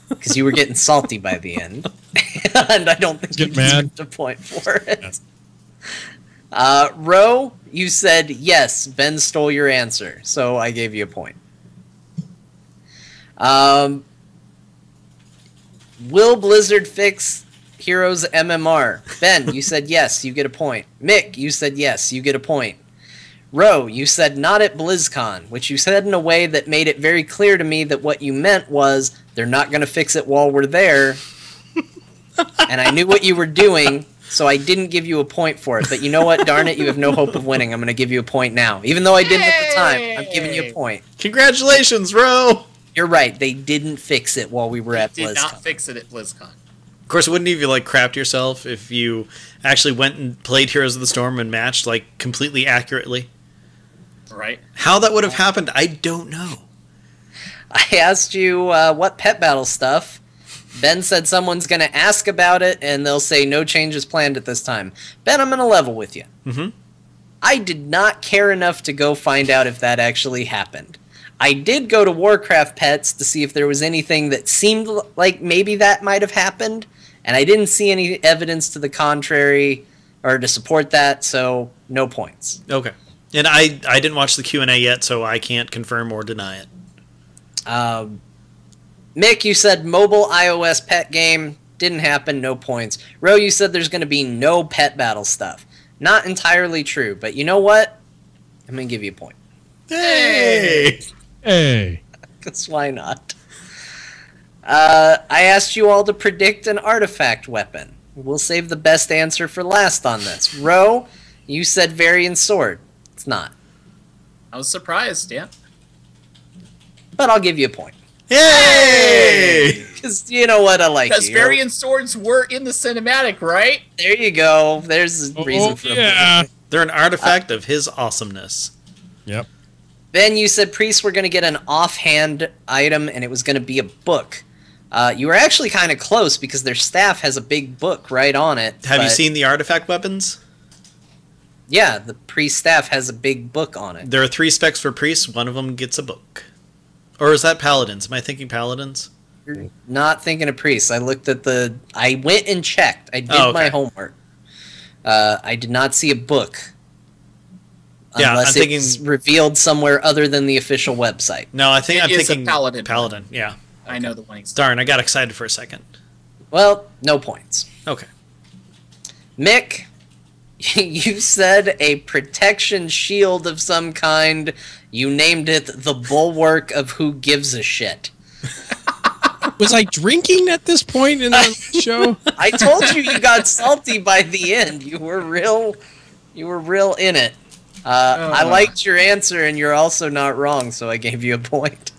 because you were getting salty by the end, and I don't think you deserved a point for it. Yes. Rho, you said yes. Ben stole your answer, so I gave you a point. Will Blizzard fix Heroes MMR? Ben, you said yes. You get a point. Mick, you said yes. You get a point. Rho, you said not at BlizzCon, which you said in a way that made it very clear to me that what you meant was they're not going to fix it while we're there. And I knew what you were doing, so I didn't give you a point for it. But you know what? Darn it, you have no hope of winning. I'm going to give you a point now. Even though I didn't at the time, I'm giving you a point. Congratulations, Rho! You're right. They didn't fix it while we were at BlizzCon. Did not fix it at BlizzCon. Of course, wouldn't you like crapped yourself if you actually went and played Heroes of the Storm and matched like completely accurately? Right. How that would have happened, I don't know. I asked you what pet battle stuff. Ben said someone's going to ask about it, and they'll say no changes planned at this time. Ben, I'm going to level with you. Mm-hmm. I did not care enough to go find out if that actually happened. I did go to Warcraft Pets to see if there was anything that seemed like maybe that might have happened, and I didn't see any evidence to the contrary or to support that, so no points. Okay. And I didn't watch the Q&A yet, so I can't confirm or deny it. Mick, you said mobile iOS pet game. Didn't happen, no points. Rho, you said there's going to be no pet battle stuff. Not entirely true, but you know what? I'm going to give you a point. Hey! Hey. Because why not? I asked you all to predict an artifact weapon. We'll save the best answer for last on this. Rho, you said Varian Sword. It's not. I was surprised, yeah. But I'll give you a point. Yay! Because you know what? I like Because you. Varian Swords were in the cinematic, right? There you go. There's a reason for a point. They're an artifact of his awesomeness. Yep. Ben, you said priests were going to get an offhand item, and it was going to be a book. You were actually kind of close because their staff has a big book right on it. Have you seen the artifact weapons? Yeah, the priest staff has a big book on it. There are 3 specs for priests. One of them gets a book. Or is that paladins? Am I thinking paladins? You're not thinking of priests. I looked at the... I went and checked. I did my homework. I did not see a book. Yeah, unless I'm thinking it's revealed somewhere other than the official website. No, I'm thinking a paladin. Paladin, yeah. I know the one. Darn, I got excited for a second. Well, no points. Okay. Mick, you said a protection shield of some kind. You named it the Bulwark of Who Gives a Shit. Was I drinking at this point in the show? I told you got salty by the end. You were real in it. I liked your answer, and you're also not wrong, so I gave you a point.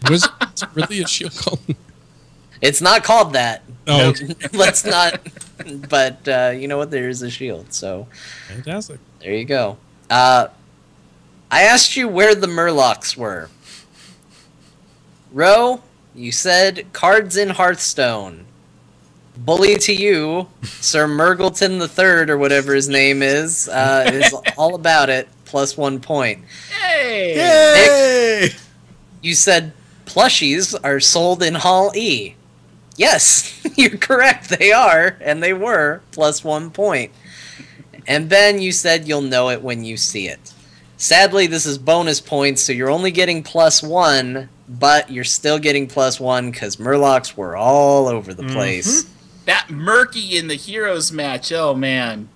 Was it really a shield called? It's not called that. Oh, no, let's not. But you know what? There is a shield, so fantastic. There you go. I asked you where the Murlocs were. Rho, you said cards in Hearthstone. Bully to you, Sir Murgleton III, or whatever his name is all about it, plus 1 point. Hey! Yay! Nick, you said plushies are sold in Hall E. Yes, you're correct. They are, and they were, plus 1 point. And Ben, you said you'll know it when you see it. Sadly, this is bonus points, so you're only getting plus 1, but you're still getting plus 1 because Murlocs were all over the place. Mm-hmm. That Murky in the Heroes match, oh man.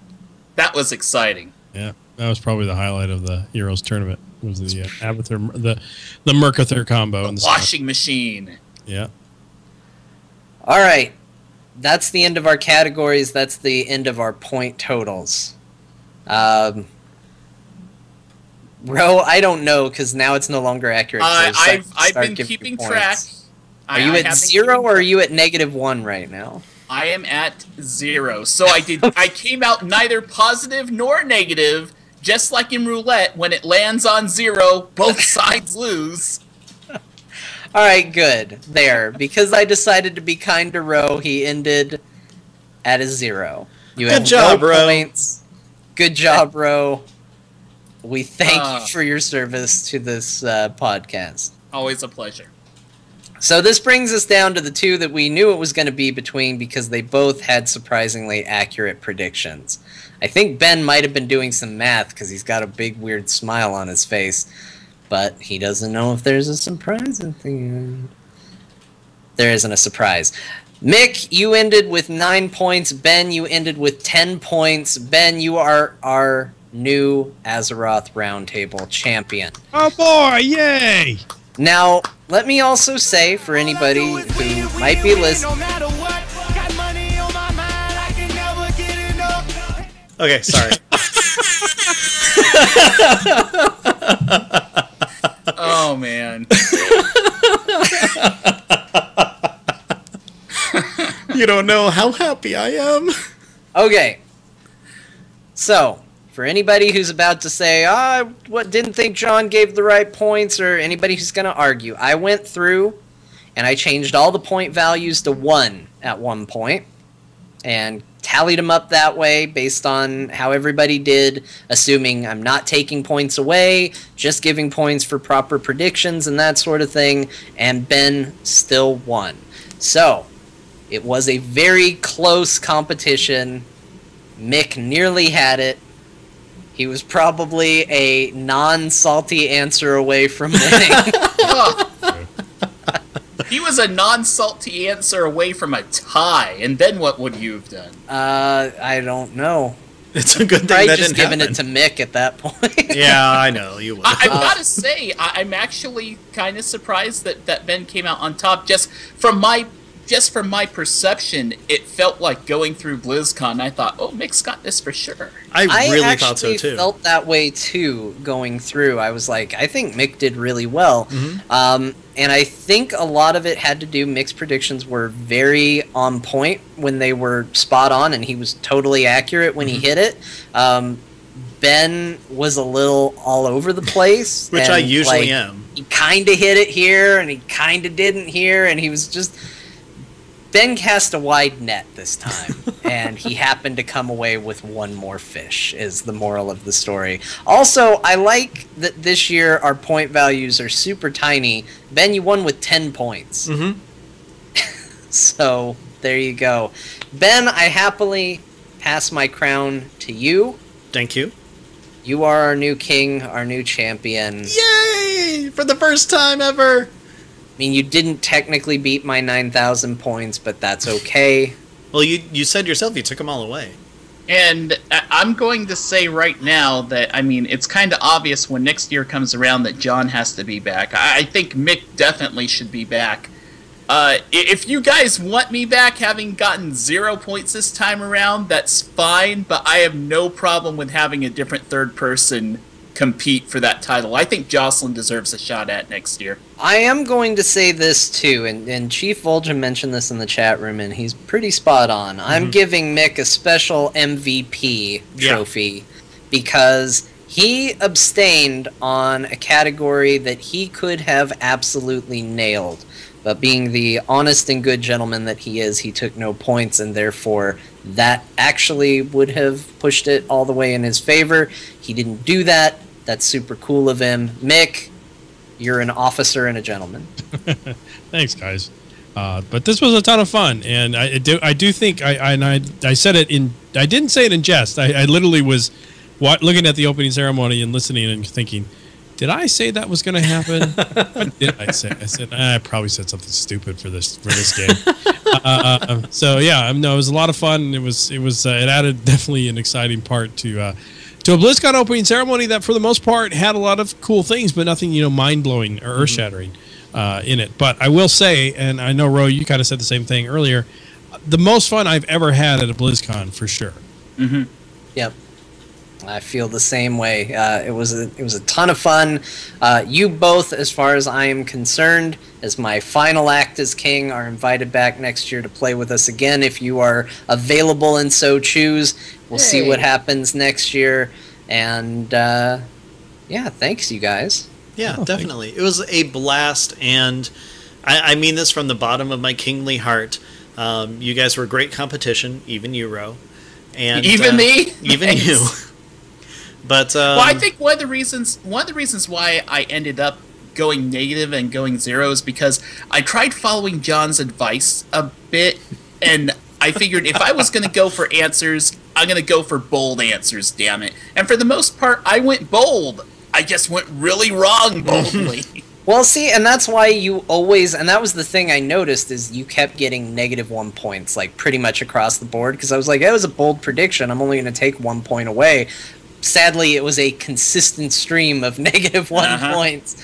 That was exciting. Yeah, that was probably the highlight of the Heroes tournament. Was the Avatar, the Mercathur combo in the washing machine. Yeah. All right. That's the end of our categories. That's the end of our point totals. Rho, I don't know because now it's no longer accurate. So I've been keeping track. Are you at 0 or are you at -1 right now? I am at 0. So I came out neither positive nor negative, just like in roulette. When it lands on 0, both sides lose. All right, good. There. Because I decided to be kind to Rho, he ended at a 0. Good job, Rho. Points. Good job, Rho. We thank you for your service to this podcast. Always a pleasure. So this brings us down to the two that we knew it was going to be between because they both had surprisingly accurate predictions. I think Ben might have been doing some math because he's got a big weird smile on his face, but he doesn't know if there's a surprise at the end. There isn't a surprise. Mick, you ended with 9 points. Ben, you ended with 10 points. Ben, you are our new Azeroth Roundtable champion. Oh boy, yay! Now, let me also say, for anybody who might be listening... Okay, sorry. Oh, man. You don't know how happy I am. Okay. So, for anybody who's about to say, didn't think John gave the right points, or anybody who's going to argue, I went through and I changed all the point values to 1 at one point and tallied them up that way based on how everybody did, assuming I'm not taking points away, just giving points for proper predictions and that sort of thing, and Ben still won. So, it was a very close competition. Mick nearly had it. He was probably a non-salty answer away from winning. He was a non-salty answer away from a tie, and then what would you have done? I don't know. It's a good thing Probably that just didn't giving happen. it to Mick at that point. Yeah, I know, you would. I've got to say, I'm actually kind of surprised that Ben came out on top. Just from my perception, it felt like going through BlizzCon, I thought, oh, Mick's got this for sure. I really thought so, too. I felt that way, too, going through. I was like, I think Mick did really well. Mm-hmm. And I think a lot of it had to do, Mick's predictions were very on point when they were spot on, and he was totally accurate when he hit it. Ben was a little all over the place. Which I usually am. He kind of hit it here, and he kind of didn't here, and he was just... Ben cast a wide net this time, and he happened to come away with one more fish, is the moral of the story. Also, I like that this year our point values are super tiny. Ben, you won with 10 points. Mm-hmm. So, there you go. Ben, I happily pass my crown to you. Thank you. You are our new king, our new champion. Yay! For the first time ever! I mean, you didn't technically beat my 9,000 points, but that's okay. Well, you said yourself you took them all away. And I'm going to say right now that, I mean, it's kind of obvious when next year comes around that John has to be back. I think Mick definitely should be back. If you guys want me back having gotten 0 points this time around, that's fine, but I have no problem with having a different third person compete for that title. I think Jocelyn deserves a shot at next year. I am going to say this too, and Chief Vol'jin mentioned this in the chat room, and he's pretty spot on. Mm-hmm. I'm giving Mick a special MVP trophy because he abstained on a category that he could have absolutely nailed. But being the honest and good gentleman that he is, he took no points, and therefore that actually would have pushed it all the way in his favor. He didn't do that. That's super cool of him. Mick, you're an officer and a gentleman. Thanks, guys. But this was a ton of fun, and I do think I said it in. I didn't say it in jest. I literally was looking at the opening ceremony and listening and thinking, did I say that was going to happen? What did I say? I said I probably said something stupid for this game. So yeah, no, it was a lot of fun. It added definitely an exciting part to a BlizzCon opening ceremony that, for the most part, had a lot of cool things, but nothing, mind-blowing or earth-shattering in it. But I will say, and I know, Rho, you kind of said the same thing earlier, the most fun I've ever had at a BlizzCon, for sure. Mm-hmm. Yep. I feel the same way. It was a ton of fun. You both, as far as I am concerned, as my final act as king, are invited back next year to play with us again if you are available and so choose. We'll see what happens next year. And, yeah, thanks, you guys. Yeah, definitely. It was a blast, and I mean this from the bottom of my kingly heart. You guys were great competition, even you, Rho. And, even me? Even Thanks. you. But well, I think one of the reasons why I ended up going negative and going zeros because I tried following John's advice a bit, and I figured if I was going to go for answers, I'm going to go for bold answers, damn it. And for the most part, I went bold. I just went really wrong boldly. Well, see, and that's why you always, and that was the thing I noticed, is you kept getting -1 points, like, pretty much across the board, because I was like, that was a bold prediction, I'm only going to take 1 point away. Sadly, it was a consistent stream of -1 points.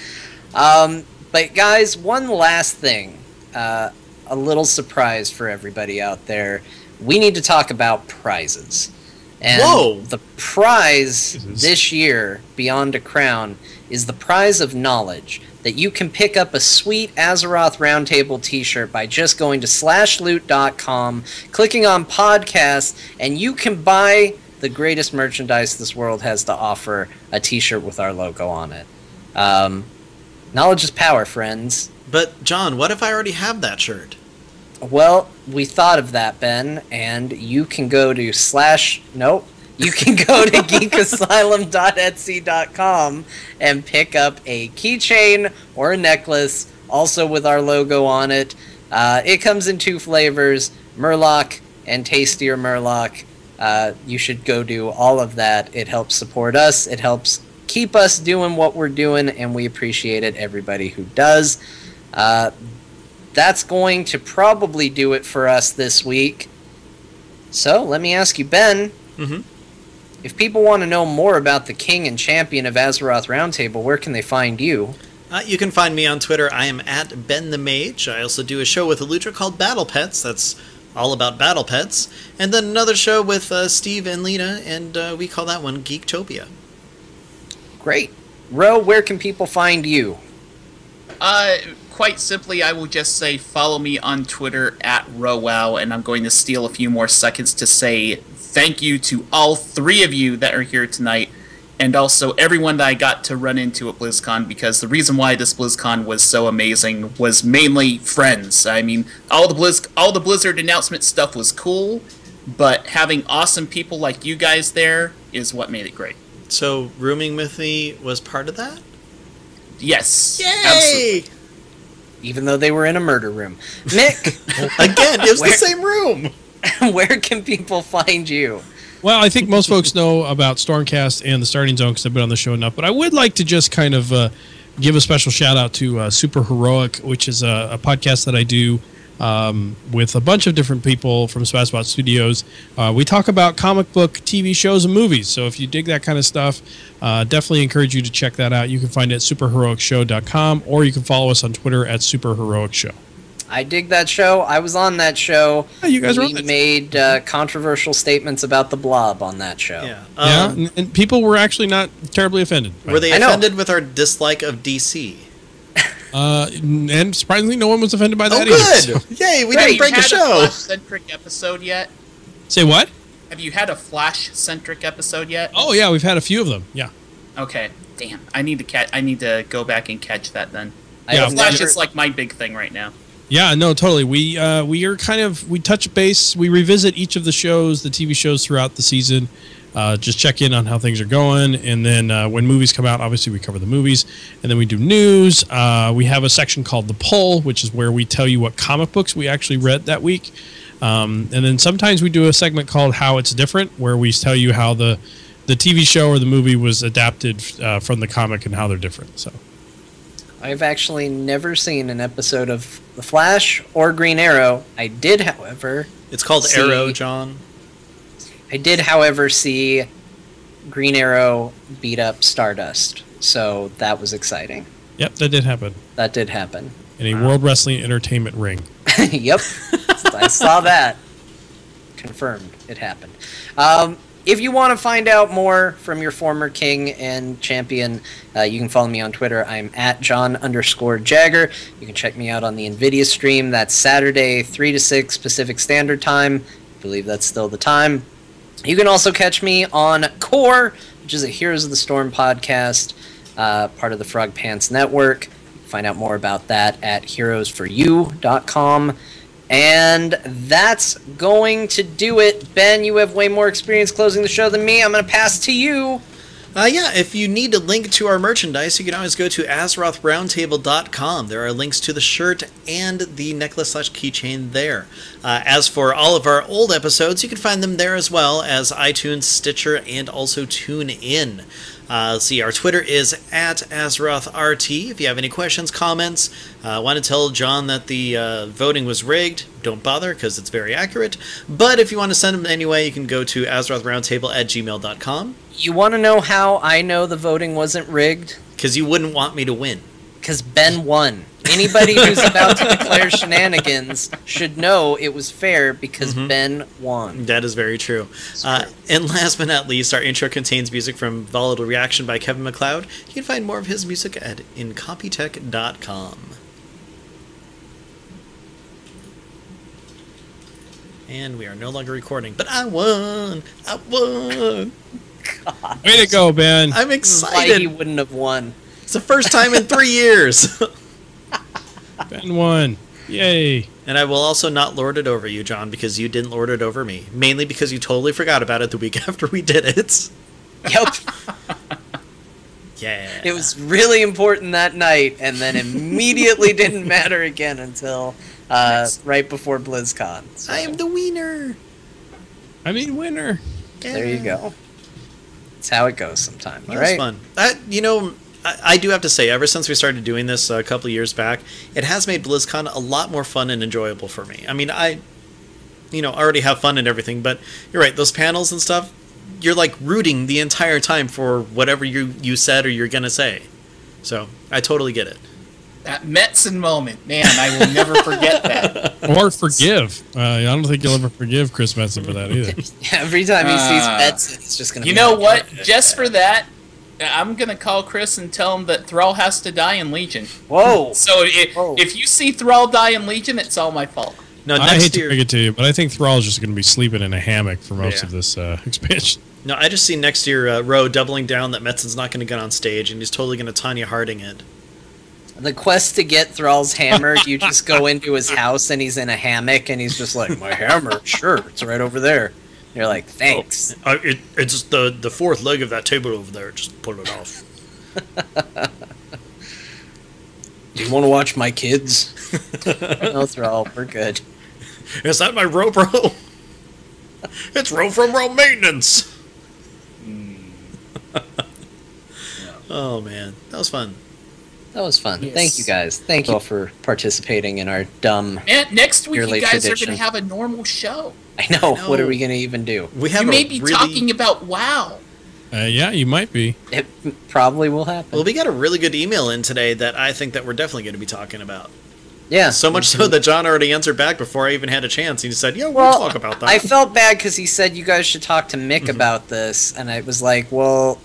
But guys, one last thing, a little surprise for everybody out there. We need to talk about prizes. And the prize this year, Beyond a Crown, is the prize of knowledge, that you can pick up a sweet Azeroth Roundtable t-shirt by just going to /loot.com, clicking on podcasts, and you can buy the greatest merchandise this world has to offer, a t-shirt with our logo on it. Knowledge is power, friends. But, John, what if I already have that shirt? Well, we thought of that, Ben, and you can go to you can go to geekasylum.etsy.com and pick up a keychain or a necklace, also with our logo on it. It comes in 2 flavors, Murloc and Tastier Murloc. You should go do all of that. It helps support us. It helps keep us doing what we're doing, and we appreciate it, everybody who does. That's going to probably do it for us this week. So, let me ask you, Ben, if people want to know more about the King and Champion of Azeroth Roundtable, where can they find you? You can find me on Twitter. I am at Ben the Mage. I also do a show with Elutra called Battle Pets. That's all about battle pets. And then another show with Steve and Lena, and we call that one Geektopia. Great. Rho, where can people find you? Quite simply, I will just say follow me on Twitter at RoWow, and I'm going to steal a few more seconds to say thank you to all 3 of you that are here tonight, and also everyone that I got to run into at BlizzCon, because the reason why this BlizzCon was so amazing was mainly friends. I mean, all the Blizzard announcement stuff was cool, but having awesome people like you guys there is what made it great. So, rooming with me was part of that? Yes. Yay! Absolutely. Even though they were in a murder room. Mick! Again, it was the same room! Where can people find you? Well, I think most folks know about Stormcast and the Starting Zone because I've been on the show enough, but I would like to just kind of give a special shout out to Super Heroic, which is a podcast that I do with a bunch of different people from Spazbot Studios. We talk about comic book, TV shows, and movies. So if you dig that kind of stuff, definitely encourage you to check that out. You can find it at superheroicshow.com, or you can follow us on Twitter at superheroicshow. I dig that show. I was on that show. Yeah, you guys were on We that made controversial statements about the Blob on that show. Yeah. And people were actually not terribly offended. Were they offended with our dislike of DC? And surprisingly, no one was offended by that good! either. So. Yay, we didn't break a show! Have you had a Flash-centric episode yet? Say what? Have you had a Flash-centric episode yet? Oh, yeah, we've had a few of them, yeah. Okay, damn. I need to go back and catch that then. Yeah, Flash is like my big thing right now. Yeah, no, totally. We are we touch base, we revisit each of the shows, the TV shows throughout the season, just check in on how things are going, and then when movies come out, obviously we cover the movies, and then we do news. We have a section called The Poll, which is where we tell you what comic books we actually read that week, and then sometimes we do a segment called How It's Different, where we tell you how the TV show or the movie was adapted from the comic and how they're different, so... I've actually never seen an episode of The Flash or Green Arrow. I did, however... It's called Arrow, John. I did, however, see Green Arrow beat up Stardust. So that was exciting. Yep, that did happen. That did happen. In a World Wrestling Entertainment ring. Yep. I saw that. Confirmed. It happened. If you want to find out more from your former king and champion, you can follow me on Twitter. I'm at John_Jagger. You can check me out on the NVIDIA stream. That's Saturday, 3 to 6 Pacific Standard Time. I believe that's still the time. You can also catch me on Core, which is a Heroes of the Storm podcast, part of the Frog Pants Network. Find out more about that at heroesforyou.com. And that's going to do it. Ben, you have way more experience closing the show than me. I'm going to pass to you. Yeah, if you need a link to our merchandise, you can always go to AzerothRoundtable.com. There are links to the shirt and the necklace/keychain there. As for all of our old episodes, you can find them there as well as iTunes, Stitcher, and also TuneIn. Let's see, our Twitter is at AzerothRT. If you have any questions, comments, want to tell John that the voting was rigged, don't bother because it's very accurate. But if you want to send them anyway, you can go to AzerothRoundtable@gmail.com. You want to know how I know the voting wasn't rigged? Because you wouldn't want me to win. Because Ben won. Anybody who's about to declare shenanigans should know it was fair because Ben won. That is very true. And last but not least, our intro contains music from Volatile Reaction by Kevin MacLeod. You can find more of his music at incompetech.com. And we are no longer recording, but I won! I won! God. Way to go, Ben. I'm Why excited! he wouldn't have won. It's the first time in 3 years! Ben won. Yay. And I will also not lord it over you, John, because you didn't lord it over me. Mainly because you totally forgot about it the week after we did it. Yep. Yeah. It was really important that night, and then immediately didn't matter again until right before BlizzCon. So, I am the wiener! I mean, winner. there you go. That's how it goes sometimes, That right? was fun. I do have to say, ever since we started doing this a couple of years back, it has made BlizzCon a lot more fun and enjoyable for me. I mean, I already have fun and everything, but you're right, those panels and stuff, you're like rooting the entire time for whatever you said or you're going to say. So, I totally get it. That Metzen moment, man, I will never forget that. Or forgive. I don't think you'll ever forgive Chris Metzen for that either. Every time he sees Metzen, he's just going to You know what? Just for that, I'm going to call Chris and tell him that Thrall has to die in Legion. Whoa! So if you see Thrall die in Legion, it's all my fault. No, I hate next to year, break it to you, but I think Thrall is just going to be sleeping in a hammock for most Yeah. of this expansion. no, I just see next year Rho doubling down that Metzen's not going to get on stage and he's totally going to Tanya Harding it. The quest to get Thrall's hammer, you just go into his house and he's in a hammock and he's just like, my hammer, sure, it's right over there. You're like, thanks. It's the fourth leg of that table over there. Just pull it off. Do you want to watch my kids? No, Thrall, we're good. Is that my Rho, bro? It's Rho from Rho Maintenance. Oh man, that was fun. That was fun. Yes. Thank you guys. Thank you all for participating in our dumb. And next week, Yearly you guys tradition. are going to have a normal show. I know. know. What are we going to even do? We have You a may be really, talking about WoW. Yeah, you might be. It probably will happen. Well, we got a really good email in today that I think that we're definitely going to be talking about. Yeah. So much so that John already answered back before I even had a chance. He said, "Yeah, we'll Well, talk about that." I felt bad because he said you guys should talk to Mick about this, and I was like, well,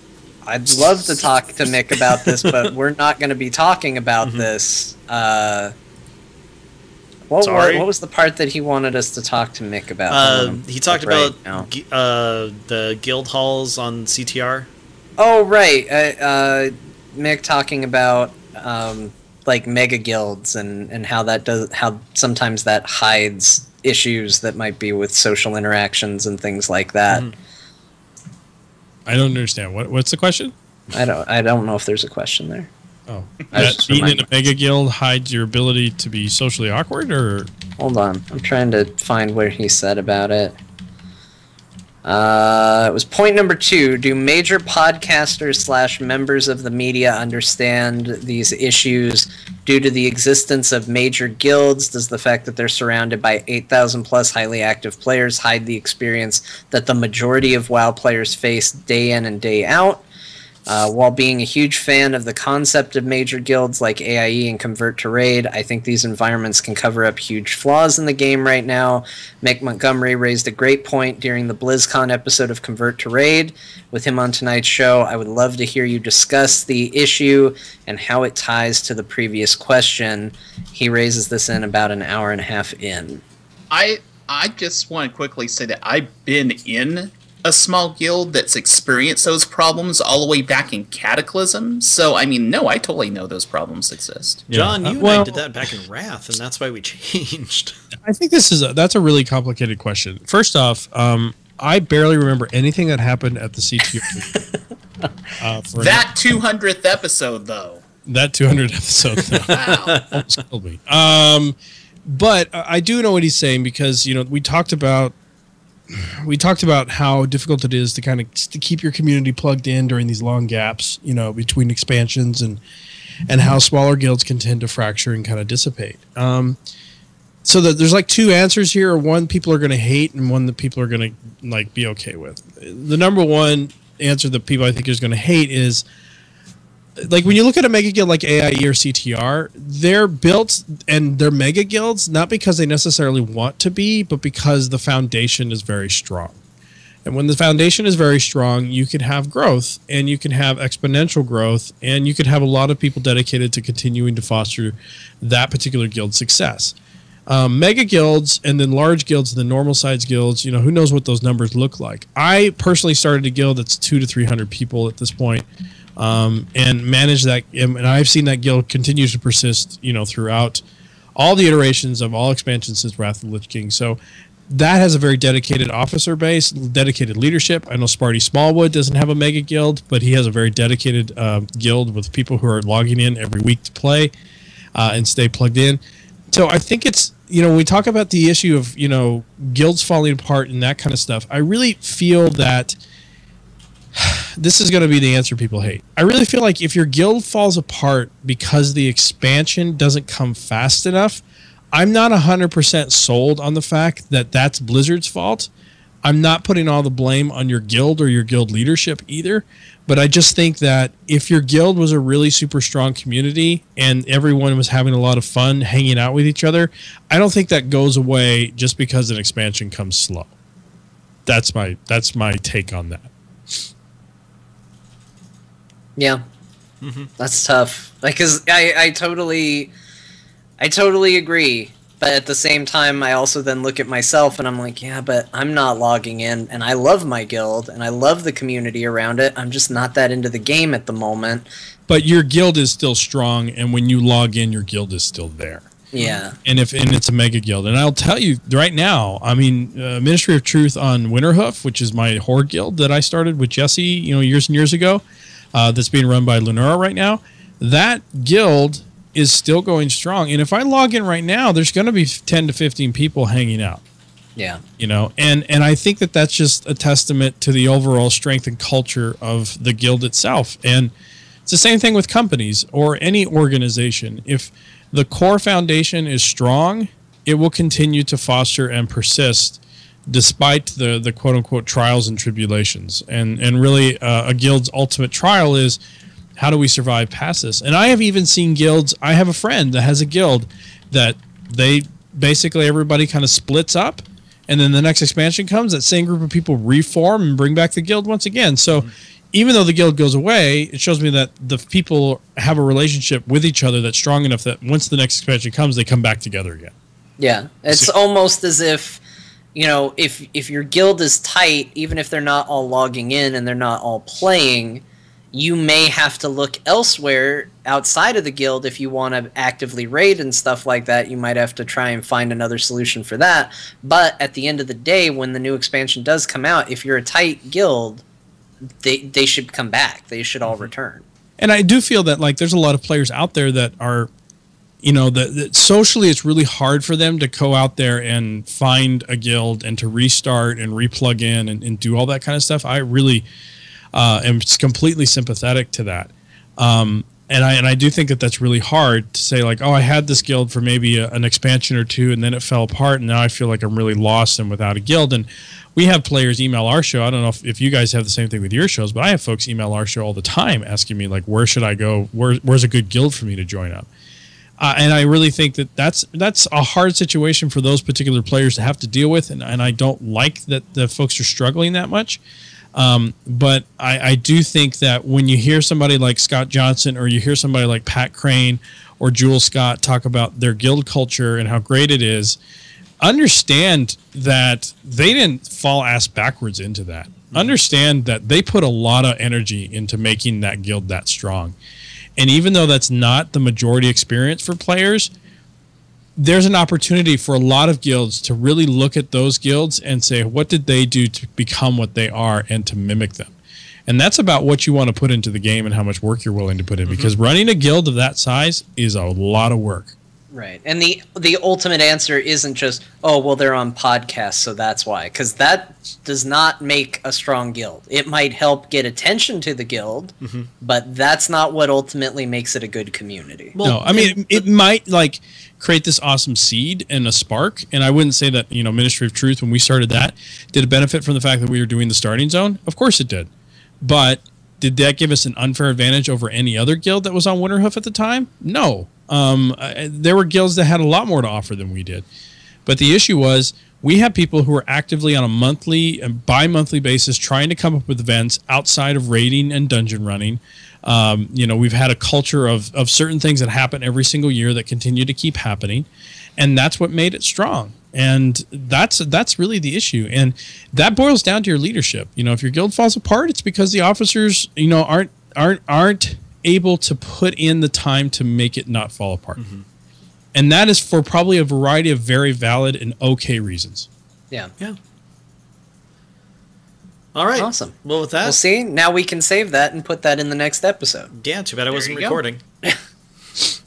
I'd love to talk to Mick about this, but we're not going to be talking about this. Sorry? What was the part that he wanted us to talk to Mick about? He talked Right about now. the guild halls on CTR. Oh, right. Mick talking about like mega guilds and how sometimes that hides issues that might be with social interactions and things like that. I don't understand. What's the question? I don't know if there's a question there. Oh, I that just being in a remembered. mega guild hides your ability to be socially awkward, or Hold on. I'm trying to find where he said about it. It was point number 2. Do major podcasters / members of the media understand these issues due to the existence of major guilds? Does the fact that they're surrounded by 8,000 plus highly active players hide the experience that the majority of WoW players face day in and day out? While being a huge fan of the concept of major guilds like AIE and Convert to Raid, I think these environments can cover up huge flaws in the game right now. Mick Montgomery raised a great point during the BlizzCon episode of Convert to Raid. With him on tonight's show, I would love to hear you discuss the issue and how it ties to the previous question. He raises this in about an hour and a half in. I just want to quickly say that I've been in a small guild that's experienced those problems all the way back in Cataclysm. So, I mean, no, I totally know those problems exist. John, Yeah. you and I did that back in Wrath, and that's why we changed. I think that's a really complicated question. First off, I barely remember anything that happened at the CTO. That 200th episode, though. That 200th episode, though. Wow. Almost killed me. But I do know what he's saying, because we talked about how difficult it is to kind of to keep your community plugged in during these long gaps, between expansions, and how smaller guilds can tend to fracture and kind of dissipate. So that there's like two answers here: one people are going to hate, and one that people are going to be okay with. The number one answer that people I think is going to hate is, like, when you look at a mega guild like AIE or CTR, they're built and they're mega guilds not because they necessarily want to be, but because the foundation is very strong. And when the foundation is very strong, you can have growth, and you can have exponential growth, and you can have a lot of people dedicated to continuing to foster that particular guild's success. Mega guilds and then large guilds and then normal size guilds, who knows what those numbers look like. I personally started a guild that's 200 to 300 people at this point. And manage that, and I've seen that guild continue to persist, throughout all the iterations of all expansions since Wrath of the Lich King. So that has a very dedicated officer base, dedicated leadership. I know Sparty Smallwood doesn't have a mega guild, but he has a very dedicated guild with people who are logging in every week to play and stay plugged in. So I think it's, when we talk about the issue of, guilds falling apart and that kind of stuff, I really feel that this is going to be the answer people hate. I really feel like if your guild falls apart because the expansion doesn't come fast enough, I'm not 100% sold on the fact that that's Blizzard's fault. I'm not putting all the blame on your guild or your guild leadership either, but I just think that if your guild was a really super strong community and everyone was having a lot of fun hanging out with each other, I don't think that goes away just because an expansion comes slow. That's my take on that. Yeah, That's tough. Because I totally agree. But at the same time, I also then look at myself and I'm like, yeah, but I'm not logging in, and I love my guild, and I love the community around it. I'm just not that into the game at the moment. But your guild is still strong, and when you log in, your guild is still there. Yeah. And it's a mega guild. And I'll tell you right now, I mean, Ministry of Truth on Winterhoof, which is my horde guild that I started with Jesse, years and years ago, that's being run by Lunara right now, that guild is still going strong. And if I log in right now, there's going to be 10 to 15 people hanging out. Yeah. And I think that that's just a testament to the overall strength and culture of the guild itself. And it's the same thing with companies or any organization. If the core foundation is strong, it will continue to foster and persist despite the quote-unquote trials and tribulations. And really, a guild's ultimate trial is, how do we survive past this? And I have even seen guilds. I have a friend that has a guild that they basically everybody kind of splits up, and then the next expansion comes, that same group of people reform and bring back the guild once again. So even though the guild goes away, it shows me that the people have a relationship with each other that's strong enough that once the next expansion comes, they come back together again. Yeah, it's almost as if, if your guild is tight, even if they're not all logging in and they're not all playing, you may have to look elsewhere outside of the guild if you want to actively raid and stuff like that. You might have to try and find another solution for that. But at the end of the day, when the new expansion does come out, if you're a tight guild, they should come back. They should all return. And I do feel that there's a lot of players out there that are, that socially it's really hard for them to go out there and find a guild and to restart and replug in and do all that kind of stuff. I really am completely sympathetic to that. And I do think that that's really hard to say, I had this guild for maybe an expansion or two, and then it fell apart, and now I feel like I'm really lost and without a guild. And we have players email our show. I don't know if you guys have the same thing with your shows, but I have folks email our show all the time asking me, where should I go? Where's a good guild for me to join up? And I really think that that's a hard situation for those particular players to have to deal with, and I don't like that the folks are struggling that much. But I do think that when you hear somebody like Scott Johnson or you hear somebody like Pat Crane or Jewel Scott talk about their guild culture and how great it is, understand that they didn't fall ass backwards into that. Understand that they put a lot of energy into making that guild that strong. And even though that's not the majority experience for players, there's an opportunity for a lot of guilds to really look at those guilds and say, what did they do to become what they are and to mimic them? And that's about what you want to put into the game and how much work you're willing to put in, because running a guild of that size is a lot of work. Right. And the ultimate answer isn't just, oh, well, they're on podcasts, so that's why. Because that does not make a strong guild. It might help get attention to the guild, but that's not what ultimately makes it a good community. Well, no, I mean, it might, like, create this awesome seed and a spark. And I wouldn't say that, Ministry of Truth, when we started that, did it benefit from the fact that we were doing the starting zone? Of course it did. But did that give us an unfair advantage over any other guild that was on Winterhoof at the time? No. There were guilds that had a lot more to offer than we did. But the issue was, we have people who are actively on a monthly and bi-monthly basis trying to come up with events outside of raiding and dungeon running. We've had a culture of certain things that happen every single year that continue to keep happening. And that's what made it strong. And that's really the issue. And that boils down to your leadership. If your guild falls apart, it's because the officers, aren't able to put in the time to make it not fall apart. And that is for probably a variety of very valid and okay reasons. Yeah. All right. Awesome. Well, with that, we'll see. Now we can save that and put that in the next episode. Yeah, too bad I wasn't recording.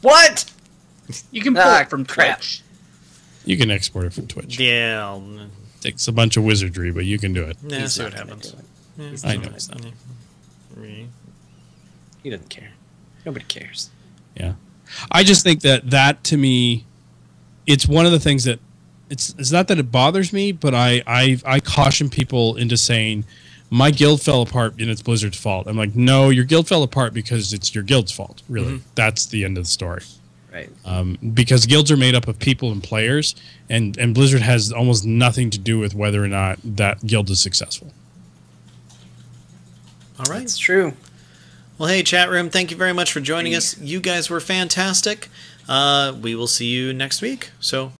What? You can pull it from crap. Twitch. You can export it from Twitch. Yeah. Takes a bunch of wizardry, but you can do it. Yeah, He's see not what gonna happens. do it. I know it's not. He doesn't care. Nobody cares. Yeah. I just think that to me, it's one of the things that it's not that it bothers me, but I caution people into saying my guild fell apart and it's Blizzard's fault. I'm like, no, your guild fell apart because it's your guild's fault. Really, that's the end of the story. Right. Because guilds are made up of people and players, and Blizzard has almost nothing to do with whether or not that guild is successful. All right. It's true. Well, hey, chat room, thank you very much for joining us. You guys were fantastic. We will see you next week. So